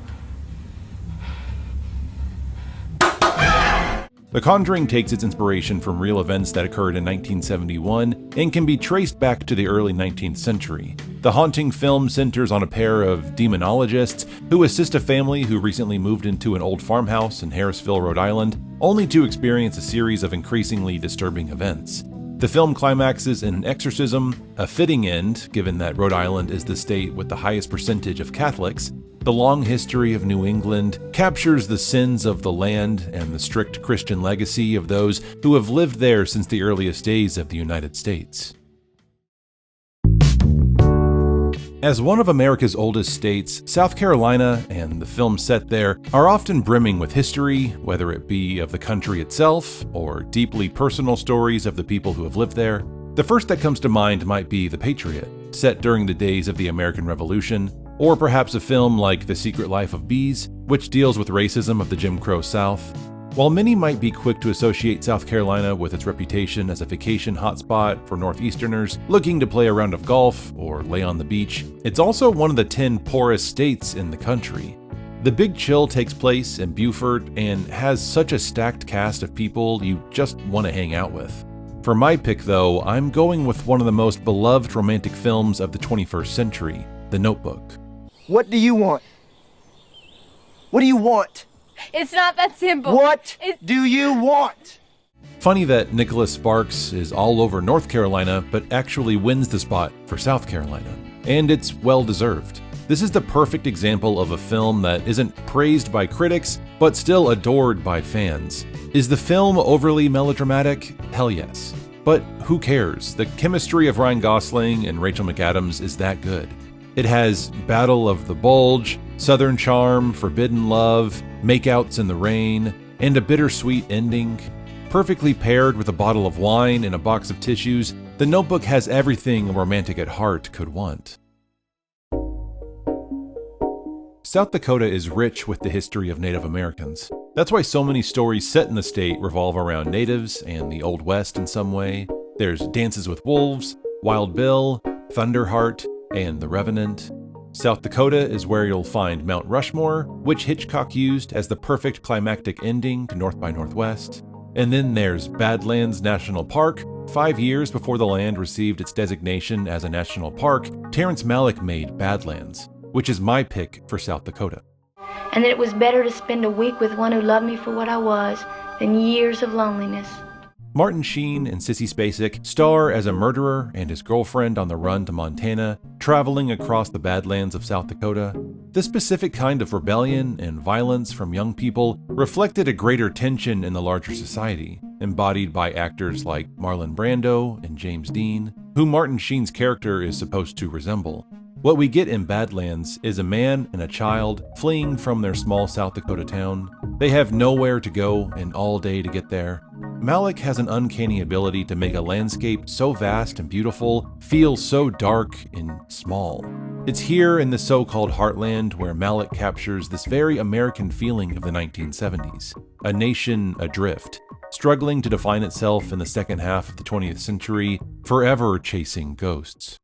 The Conjuring takes its inspiration from real events that occurred in 1971 and can be traced back to the early 19th century. The haunting film centers on a pair of demonologists who assist a family who recently moved into an old farmhouse in Harrisville, Rhode Island, only to experience a series of increasingly disturbing events. The film climaxes in an exorcism, a fitting end given that Rhode Island is the state with the highest percentage of Catholics. The long history of New England captures the sins of the land and the strict Christian legacy of those who have lived there since the earliest days of the United States. As one of America's oldest states, South Carolina and the film set there are often brimming with history, whether it be of the country itself or deeply personal stories of the people who have lived there. The first that comes to mind might be The Patriot, set during the days of the American Revolution, or perhaps a film like The Secret Life of Bees, which deals with racism of the Jim Crow South. While many might be quick to associate South Carolina with its reputation as a vacation hotspot for Northeasterners looking to play a round of golf or lay on the beach, it's also one of the 10 poorest states in the country. The Big Chill takes place in Beaufort and has such a stacked cast of people you just want to hang out with. For my pick though, I'm going with one of the most beloved romantic films of the 21st century, The Notebook. What do you want? What do you want? It's not that simple. What do you want? Funny that Nicholas Sparks is all over North Carolina, but actually wins the spot for South Carolina. And it's well deserved. This is the perfect example of a film that isn't praised by critics, but still adored by fans. Is the film overly melodramatic? Hell yes. But who cares? The chemistry of Ryan Gosling and Rachel McAdams is that good. It has Battle of the Bulge, Southern Charm, Forbidden Love, Makeouts in the Rain, and a bittersweet ending. Perfectly paired with a bottle of wine and a box of tissues, The Notebook has everything a romantic at heart could want. South Dakota is rich with the history of Native Americans. That's why so many stories set in the state revolve around natives and the Old West in some way. There's Dances with Wolves, Wild Bill, Thunderheart, and The Revenant. South Dakota is where you'll find Mount Rushmore, which Hitchcock used as the perfect climactic ending to North by Northwest. And then there's Badlands National Park. 5 years before the land received its designation as a national park, Terrence Malick made Badlands, which is my pick for South Dakota. And that it was better to spend a week with one who loved me for what I was than years of loneliness. Martin Sheen and Sissy Spacek star as a murderer and his girlfriend on the run to Montana, traveling across the Badlands of South Dakota. This specific kind of rebellion and violence from young people reflected a greater tension in the larger society, embodied by actors like Marlon Brando and James Dean, who Martin Sheen's character is supposed to resemble. What we get in Badlands is a man and a child fleeing from their small South Dakota town. They have nowhere to go and all day to get there. Malick has an uncanny ability to make a landscape so vast and beautiful feel so dark and small. It's here in the so-called heartland where Malick captures this very American feeling of the 1970s, a nation adrift, struggling to define itself in the second half of the 20th century, forever chasing ghosts.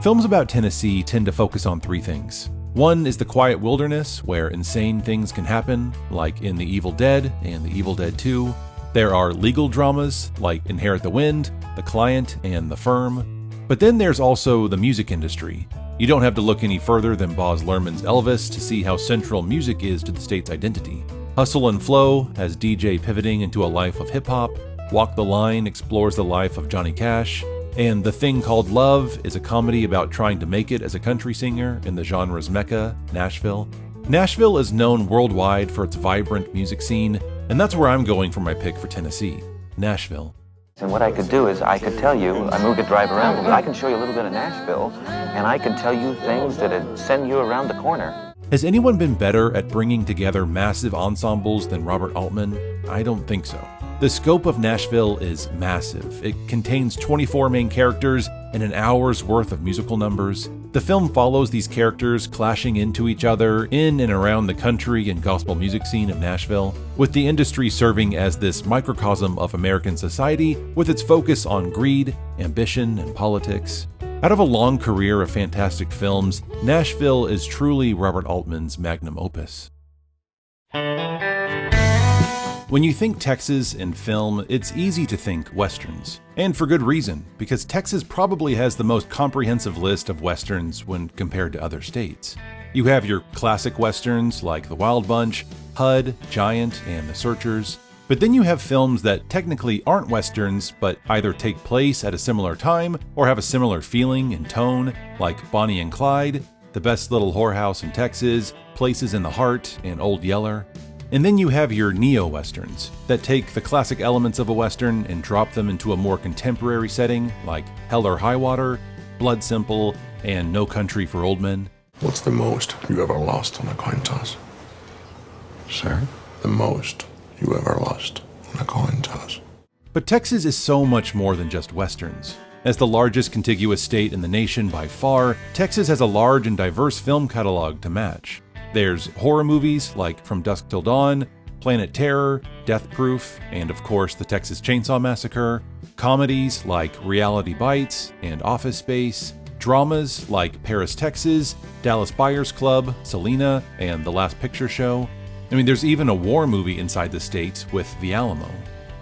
Films about Tennessee tend to focus on three things. One is the quiet wilderness where insane things can happen, like in The Evil Dead and The Evil Dead 2. There are legal dramas like Inherit the Wind, The Client, and The Firm. But then there's also the music industry. You don't have to look any further than Baz Luhrmann's Elvis to see how central music is to the state's identity. Hustle and Flow has DJ pivoting into a life of hip-hop. Walk the Line explores the life of Johnny Cash. And The Thing Called Love is a comedy about trying to make it as a country singer in the genre's mecca, Nashville. Nashville is known worldwide for its vibrant music scene, and that's where I'm going for my pick for Tennessee, Nashville. And what I could do is I could tell you, I mean, we could drive around, but I can show you a little bit of Nashville, and I can tell you things that'd send you around the corner. Has anyone been better at bringing together massive ensembles than Robert Altman? I don't think so. The scope of Nashville is massive. It contains 24 main characters and an hour's worth of musical numbers. The film follows these characters clashing into each other in and around the country and gospel music scene of Nashville, with the industry serving as this microcosm of American society with its focus on greed, ambition, and politics. Out of a long career of fantastic films, Nashville is truly Robert Altman's magnum opus. When you think Texas and film, it's easy to think westerns. And for good reason, because Texas probably has the most comprehensive list of westerns when compared to other states. You have your classic westerns like The Wild Bunch, HUD, Giant, and The Searchers. But then you have films that technically aren't westerns, but either take place at a similar time or have a similar feeling and tone, like Bonnie and Clyde, The Best Little Whorehouse in Texas, Places in the Heart, and Old Yeller. And then you have your neo-westerns that take the classic elements of a western and drop them into a more contemporary setting, like Hell or High Water, Blood Simple, and No Country for Old Men. What's the most you ever lost on a coin toss? Sir? The most you ever lost on a coin toss. But Texas is so much more than just westerns. As the largest contiguous state in the nation by far, Texas has a large and diverse film catalog to match. There's horror movies like From Dusk Till Dawn, Planet Terror, Death Proof, and of course the Texas Chainsaw Massacre, comedies like Reality Bites and Office Space, dramas like Paris, Texas, Dallas Buyers Club, Selena, and The Last Picture Show. I mean, there's even a war movie inside the state with The Alamo.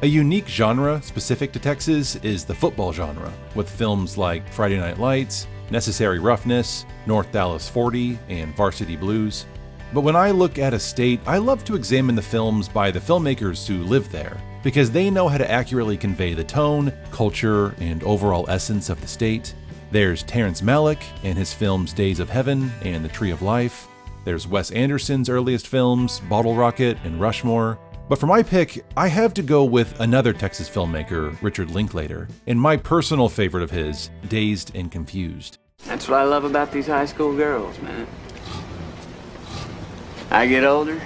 A unique genre specific to Texas is the football genre, with films like Friday Night Lights, Necessary Roughness, North Dallas 40, and Varsity Blues. But when I look at a state, I love to examine the films by the filmmakers who live there, because they know how to accurately convey the tone, culture, and overall essence of the state. There's Terrence Malick and his films Days of Heaven and The Tree of Life. There's Wes Anderson's earliest films, Bottle Rocket and Rushmore. But for my pick, I have to go with another Texas filmmaker, Richard Linklater, and my personal favorite of his, Dazed and Confused. That's what I love about these high school girls, man. I get older,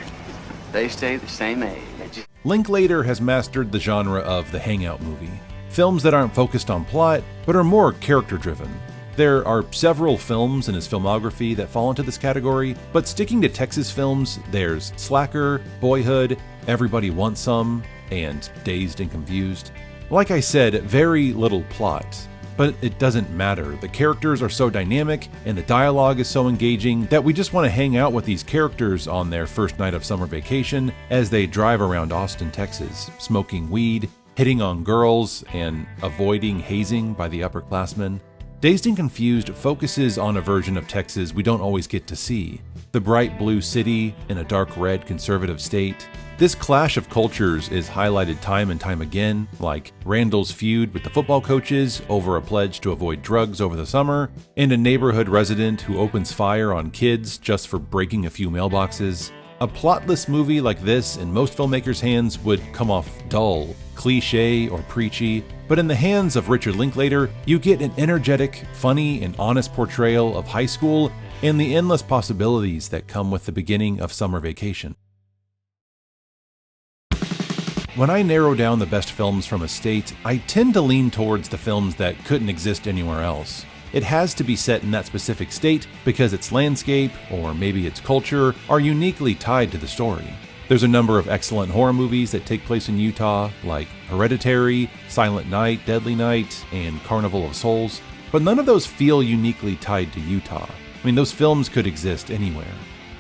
they stay the same age. Linklater has mastered the genre of the hangout movie. Films that aren't focused on plot, but are more character-driven. There are several films in his filmography that fall into this category, but sticking to Texas films, there's Slacker, Boyhood, Everybody Wants Some, and Dazed and Confused. Like I said, very little plot. But it doesn't matter. The characters are so dynamic and the dialogue is so engaging that we just want to hang out with these characters on their first night of summer vacation as they drive around Austin, Texas, smoking weed, hitting on girls, and avoiding hazing by the upperclassmen. Dazed and Confused focuses on a version of Texas we don't always get to see. The bright blue city in a dark red conservative state. This clash of cultures is highlighted time and time again, like Randall's feud with the football coaches over a pledge to avoid drugs over the summer, and a neighborhood resident who opens fire on kids just for breaking a few mailboxes. A plotless movie like this in most filmmakers' hands would come off dull, cliche, or preachy, but in the hands of Richard Linklater, you get an energetic, funny, and honest portrayal of high school and the endless possibilities that come with the beginning of summer vacation. When I narrow down the best films from a state, I tend to lean towards the films that couldn't exist anywhere else. It has to be set in that specific state because its landscape, or maybe its culture, are uniquely tied to the story. There's a number of excellent horror movies that take place in Utah, like Hereditary, Silent Night, Deadly Night, and Carnival of Souls, but none of those feel uniquely tied to Utah. I mean, those films could exist anywhere.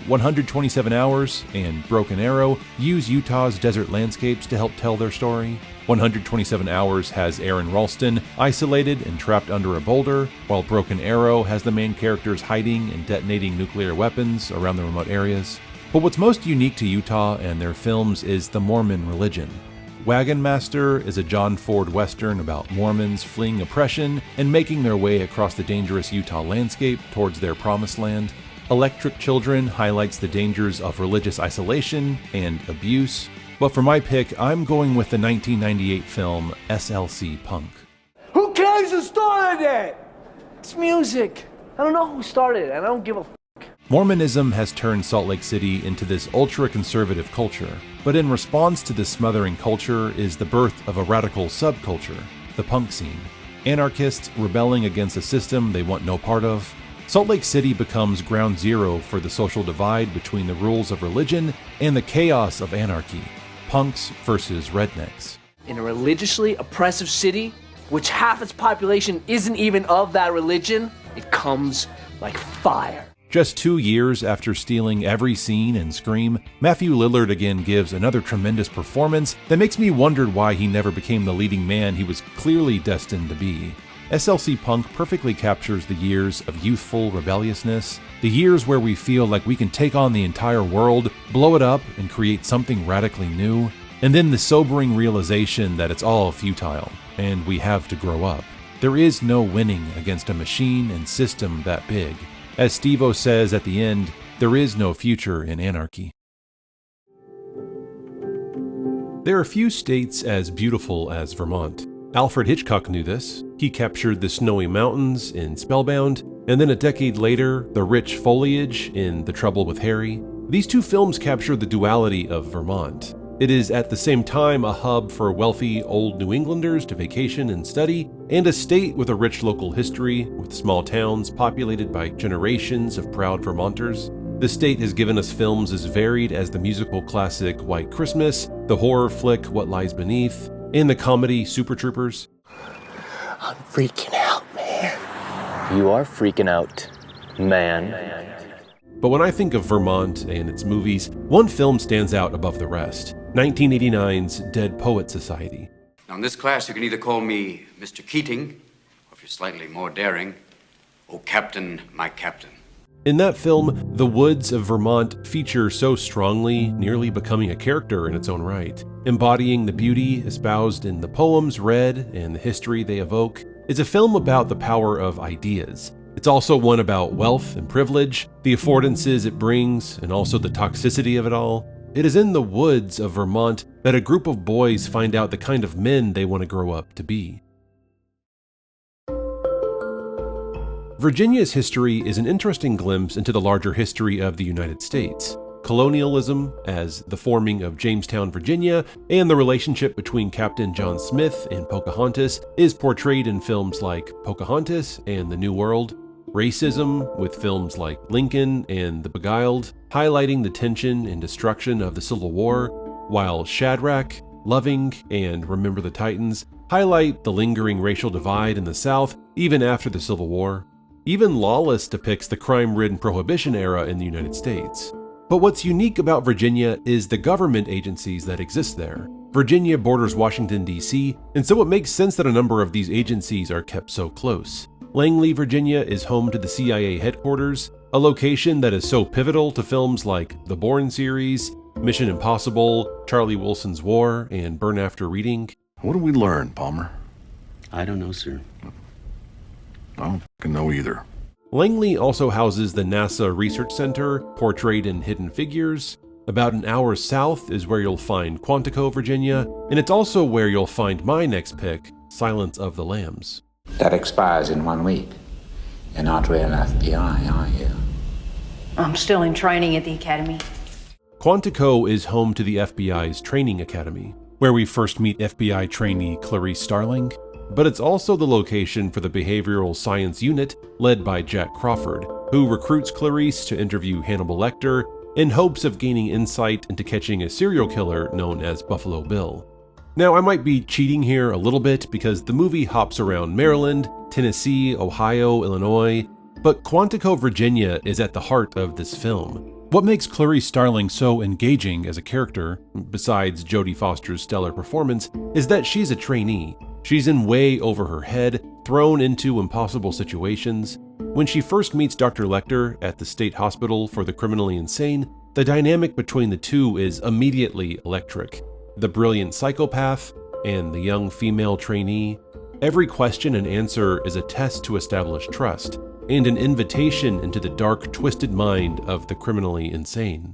127 Hours and Broken Arrow use Utah's desert landscapes to help tell their story. 127 Hours has Aaron Ralston isolated and trapped under a boulder, while Broken Arrow has the main characters hiding and detonating nuclear weapons around the remote areas. But what's most unique to Utah and their films is the Mormon religion. Wagon Master is a John Ford Western about Mormons fleeing oppression and making their way across the dangerous Utah landscape towards their promised land. Electric Children highlights the dangers of religious isolation and abuse. But for my pick, I'm going with the 1998 film SLC Punk. Who cares who started it? It's music. I don't know who started it, and I don't give a Mormonism has turned Salt Lake City into this ultra-conservative culture, but in response to this smothering culture is the birth of a radical subculture, the punk scene. Anarchists rebelling against a system they want no part of. Salt Lake City becomes ground zero for the social divide between the rules of religion and the chaos of anarchy. Punks versus rednecks. In a religiously oppressive city, which half its population isn't even of that religion, it comes like fire. Just 2 years after stealing every scene in Scream, Matthew Lillard again gives another tremendous performance that makes me wonder why he never became the leading man he was clearly destined to be. SLC Punk perfectly captures the years of youthful rebelliousness, the years where we feel like we can take on the entire world, blow it up, and create something radically new, and then the sobering realization that it's all futile, and we have to grow up. There is no winning against a machine and system that big. As Steve-O says at the end, there is no future in anarchy. There are few states as beautiful as Vermont. Alfred Hitchcock knew this. He captured the snowy mountains in Spellbound, and then a decade later, the rich foliage in The Trouble with Harry. These two films capture the duality of Vermont. It is at the same time a hub for wealthy old New Englanders to vacation and study, and a state with a rich local history, with small towns populated by generations of proud Vermonters. The state has given us films as varied as the musical classic White Christmas, the horror flick What Lies Beneath, and the comedy Super Troopers. I'm freaking out, man. You are freaking out, man. But when I think of Vermont and its movies, one film stands out above the rest. 1989's Dead Poet Society. Now in this class, you can either call me Mr. Keating, or if you're slightly more daring, oh Captain, my Captain. In that film, the woods of Vermont feature so strongly, nearly becoming a character in its own right. Embodying the beauty espoused in the poems read and the history they evoke, it's a film about the power of ideas. It's also one about wealth and privilege, the affordances it brings, and also the toxicity of it all. It is in the woods of Vermont that a group of boys find out the kind of men they want to grow up to be. Virginia's history is an interesting glimpse into the larger history of the United States. Colonialism, as the forming of Jamestown, Virginia, and the relationship between Captain John Smith and Pocahontas is portrayed in films like Pocahontas and The New World. Racism, with films like Lincoln and The Beguiled, highlighting the tension and destruction of the Civil War, while Shadrach, Loving, and Remember the Titans highlight the lingering racial divide in the South even after the Civil War. Even Lawless depicts the crime-ridden Prohibition era in the United States. But what's unique about Virginia is the government agencies that exist there. Virginia borders Washington, D.C., and so it makes sense that a number of these agencies are kept so close. Langley, Virginia is home to the CIA headquarters, a location that is so pivotal to films like the Bourne series, Mission Impossible, Charlie Wilson's War, and Burn After Reading. What did we learn, Palmer? I don't know, sir. I don't fucking know either. Langley also houses the NASA Research Center, portrayed in Hidden Figures. About an hour south is where you'll find Quantico, Virginia, and it's also where you'll find my next pick, Silence of the Lambs. That expires in 1 week. You're not real FBI, are you? I'm still in training at the academy. Quantico is home to the FBI's training academy, where we first meet FBI trainee Clarice Starling, but it's also the location for the behavioral science unit led by Jack Crawford, who recruits Clarice to interview Hannibal Lecter in hopes of gaining insight into catching a serial killer known as Buffalo Bill. Now, I might be cheating here a little bit because the movie hops around Maryland, Tennessee, Ohio, Illinois, but Quantico, Virginia is at the heart of this film. What makes Clarice Starling so engaging as a character, besides Jodie Foster's stellar performance, is that she's a trainee. She's in way over her head, thrown into impossible situations. When she first meets Dr. Lecter at the State Hospital for the Criminally Insane, the dynamic between the two is immediately electric. The brilliant psychopath and the young female trainee. Every question and answer is a test to establish trust, and an invitation into the dark, twisted mind of the criminally insane.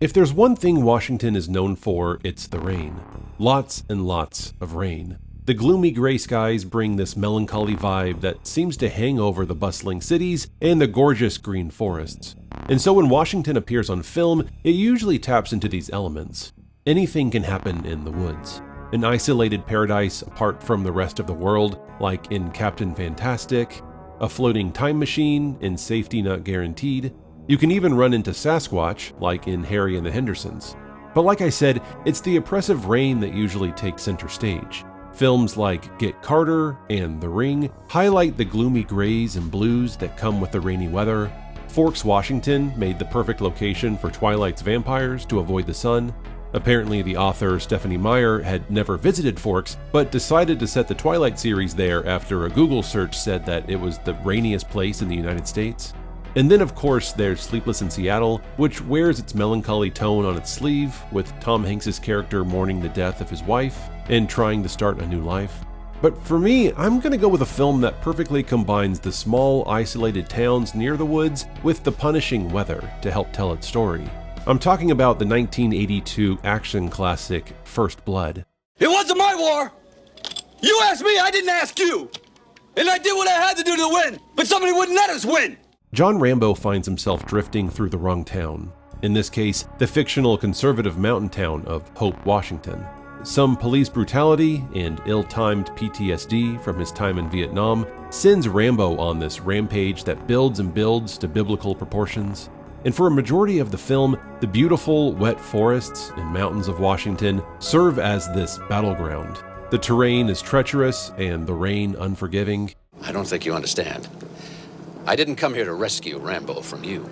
If there's one thing Washington is known for, it's the rain. Lots and lots of rain. The gloomy gray skies bring this melancholy vibe that seems to hang over the bustling cities and the gorgeous green forests. And so when Washington appears on film, it usually taps into these elements. Anything can happen in the woods. An isolated paradise apart from the rest of the world, like in Captain Fantastic, a floating time machine in Safety Not Guaranteed. You can even run into Sasquatch, like in Harry and the Hendersons. But like I said, it's the oppressive rain that usually takes center stage. Films like Get Carter and The Ring highlight the gloomy grays and blues that come with the rainy weather. Forks, Washington made the perfect location for Twilight's vampires to avoid the sun. Apparently, the author Stephanie Meyer had never visited Forks, but decided to set the Twilight series there after a Google search said that it was the rainiest place in the United States. And then of course there's Sleepless in Seattle, which wears its melancholy tone on its sleeve, with Tom Hanks' character mourning the death of his wife and trying to start a new life. But for me, I'm gonna go with a film that perfectly combines the small, isolated towns near the woods with the punishing weather to help tell its story. I'm talking about the 1982 action classic First Blood. It wasn't my war! You asked me, I didn't ask you! And I did what I had to do to win, but somebody wouldn't let us win! John Rambo finds himself drifting through the wrong town. In this case, the fictional conservative mountain town of Hope, Washington. Some police brutality and ill-timed PTSD from his time in Vietnam sends Rambo on this rampage that builds and builds to biblical proportions. And for a majority of the film, the beautiful, wet forests and mountains of Washington serve as this battleground. The terrain is treacherous and the rain unforgiving. I don't think you understand. I didn't come here to rescue Rambo from you.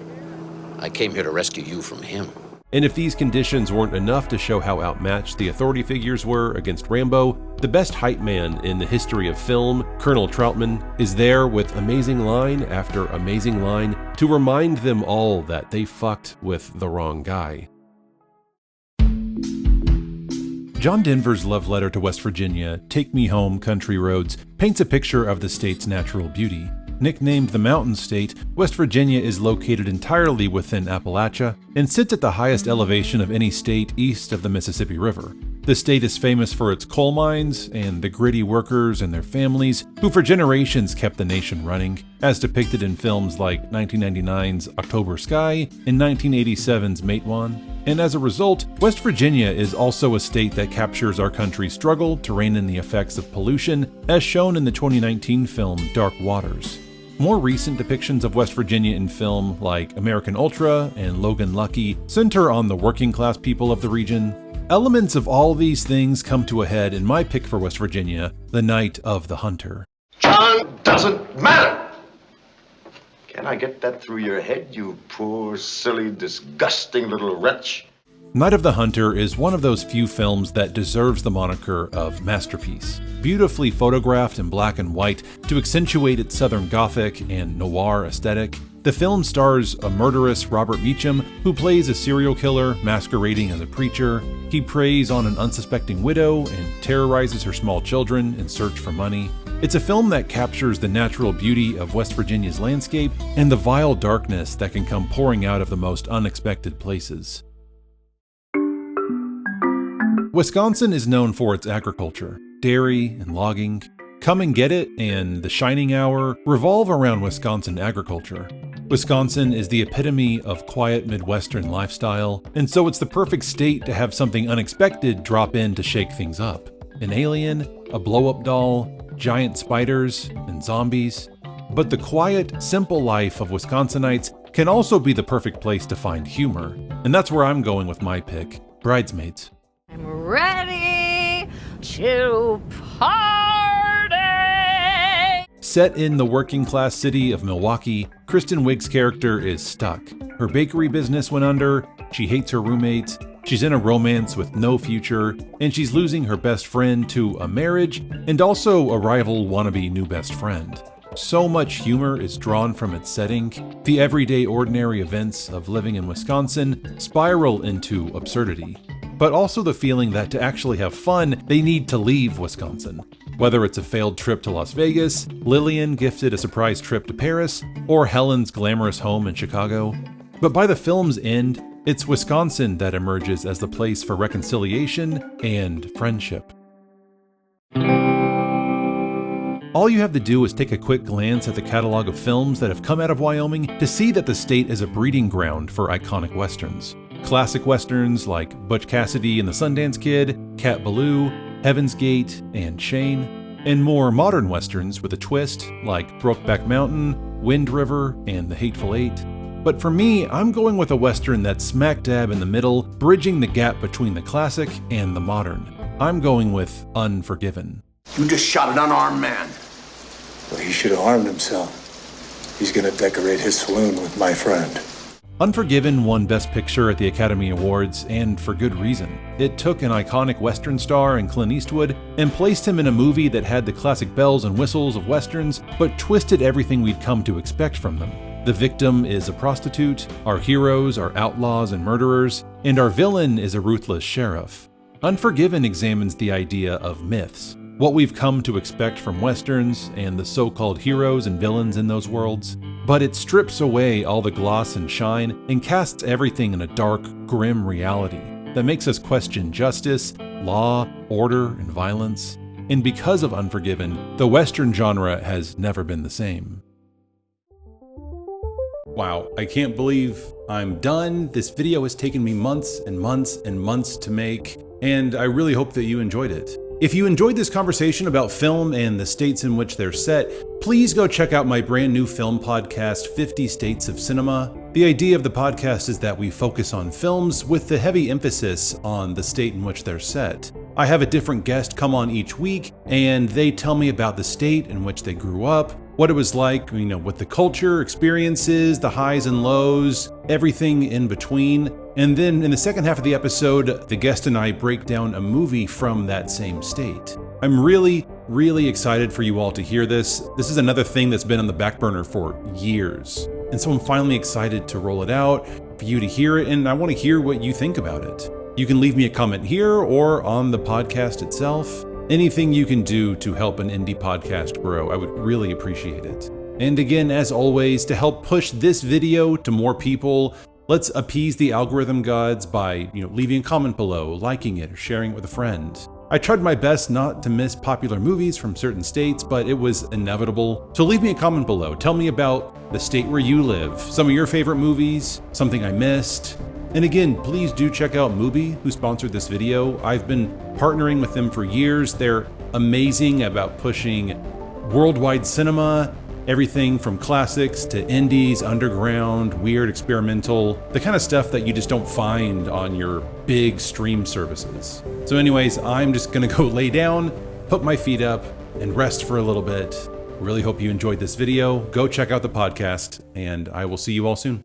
I came here to rescue you from him. And if these conditions weren't enough to show how outmatched the authority figures were against Rambo, the best hype man in the history of film, Colonel Troutman, is there with amazing line after amazing line to remind them all that they fucked with the wrong guy. John Denver's love letter to West Virginia, Take Me Home, Country Roads, paints a picture of the state's natural beauty. Nicknamed the Mountain State, West Virginia is located entirely within Appalachia and sits at the highest elevation of any state east of the Mississippi River. The state is famous for its coal mines and the gritty workers and their families who for generations kept the nation running, as depicted in films like 1999's October Sky and 1987's Matewan. And as a result, West Virginia is also a state that captures our country's struggle to rein in the effects of pollution, as shown in the 2019 film Dark Waters. More recent depictions of West Virginia in film, like American Ultra and Logan Lucky, center on the working class people of the region. Elements of all these things come to a head in my pick for West Virginia, The Night of the Hunter. John doesn't matter! Can I get that through your head, you poor, silly, disgusting little wretch? Night of the Hunter is one of those few films that deserves the moniker of masterpiece. Beautifully photographed in black and white to accentuate its Southern Gothic and noir aesthetic, the film stars a murderous Robert Meacham who plays a serial killer masquerading as a preacher. He preys on an unsuspecting widow and terrorizes her small children in search for money. It's a film that captures the natural beauty of West Virginia's landscape and the vile darkness that can come pouring out of the most unexpected places. Wisconsin is known for its agriculture. Dairy and logging, Come and Get It, and The Shining Hour revolve around Wisconsin agriculture. Wisconsin is the epitome of quiet Midwestern lifestyle, and so it's the perfect state to have something unexpected drop in to shake things up. An alien, a blow-up doll, giant spiders, and zombies. But the quiet, simple life of Wisconsinites can also be the perfect place to find humor, and that's where I'm going with my pick, Bridesmaids. I'm ready to party! Set in the working-class city of Milwaukee, Kristen Wiig's character is stuck. Her bakery business went under, she hates her roommates, she's in a romance with no future, and she's losing her best friend to a marriage and also a rival wannabe new best friend. So much humor is drawn from its setting, the everyday ordinary events of living in Wisconsin spiral into absurdity. But also the feeling that to actually have fun, they need to leave Wisconsin. Whether it's a failed trip to Las Vegas, Lillian gifted a surprise trip to Paris, or Helen's glamorous home in Chicago. But by the film's end, It's Wisconsin that emerges as the place for reconciliation and friendship. All you have to do is take a quick glance at the catalog of films that have come out of Wyoming to see that the state is a breeding ground for iconic westerns. Classic westerns like Butch Cassidy and the Sundance Kid, Cat Ballou, Heaven's Gate, and Shane, and more modern westerns with a twist like Brokeback Mountain, Wind River, and The Hateful Eight. But for me, I'm going with a western that's smack dab in the middle, bridging the gap between the classic and the modern. I'm going with Unforgiven. You just shot an unarmed man. Well, he should have armed himself. He's gonna decorate his saloon with my friend. Unforgiven won Best Picture at the Academy Awards, and for good reason. It took an iconic Western star in Clint Eastwood and placed him in a movie that had the classic bells and whistles of Westerns, but twisted everything we'd come to expect from them. The victim is a prostitute, our heroes are outlaws and murderers, and our villain is a ruthless sheriff. Unforgiven examines the idea of myths, what we've come to expect from Westerns and the so-called heroes and villains in those worlds. But it strips away all the gloss and shine and casts everything in a dark, grim reality that makes us question justice, law, order, and violence. And because of Unforgiven, the Western genre has never been the same. Wow, I can't believe I'm done. This video has taken me months and months and months to make, and I really hope that you enjoyed it. If you enjoyed this conversation about film and the states in which they're set, please go check out my brand new film podcast, 50 States of Cinema. The idea of the podcast is that we focus on films with the heavy emphasis on the state in which they're set. I have a different guest come on each week, and they tell me about the state in which they grew up, what it was like, with the culture, experiences, the highs and lows, everything in between. And then in the second half of the episode, the guest and I break down a movie from that same state. I'm really excited for you all to hear this. This is another thing that's been on the back burner for years. And so I'm finally excited to roll it out, for you to hear it, and I want to hear what you think about it. You can leave me a comment here or on the podcast itself. Anything you can do to help an indie podcast grow, I would really appreciate it. And again, as always, to help push this video to more people, let's appease the algorithm gods by, leaving a comment below, liking it, or sharing it with a friend. I tried my best not to miss popular movies from certain states, but it was inevitable. So leave me a comment below. Tell me about the state where you live, some of your favorite movies, something I missed. And again, please do check out Mubi, who sponsored this video. I've been partnering with them for years. They're amazing about pushing worldwide cinema, everything from classics to indies, underground, weird, experimental, the kind of stuff that you just don't find on your big stream services. So anyways, I'm just gonna go lay down, put my feet up, and rest for a little bit. Really hope you enjoyed this video. Go check out the podcast, and I will see you all soon.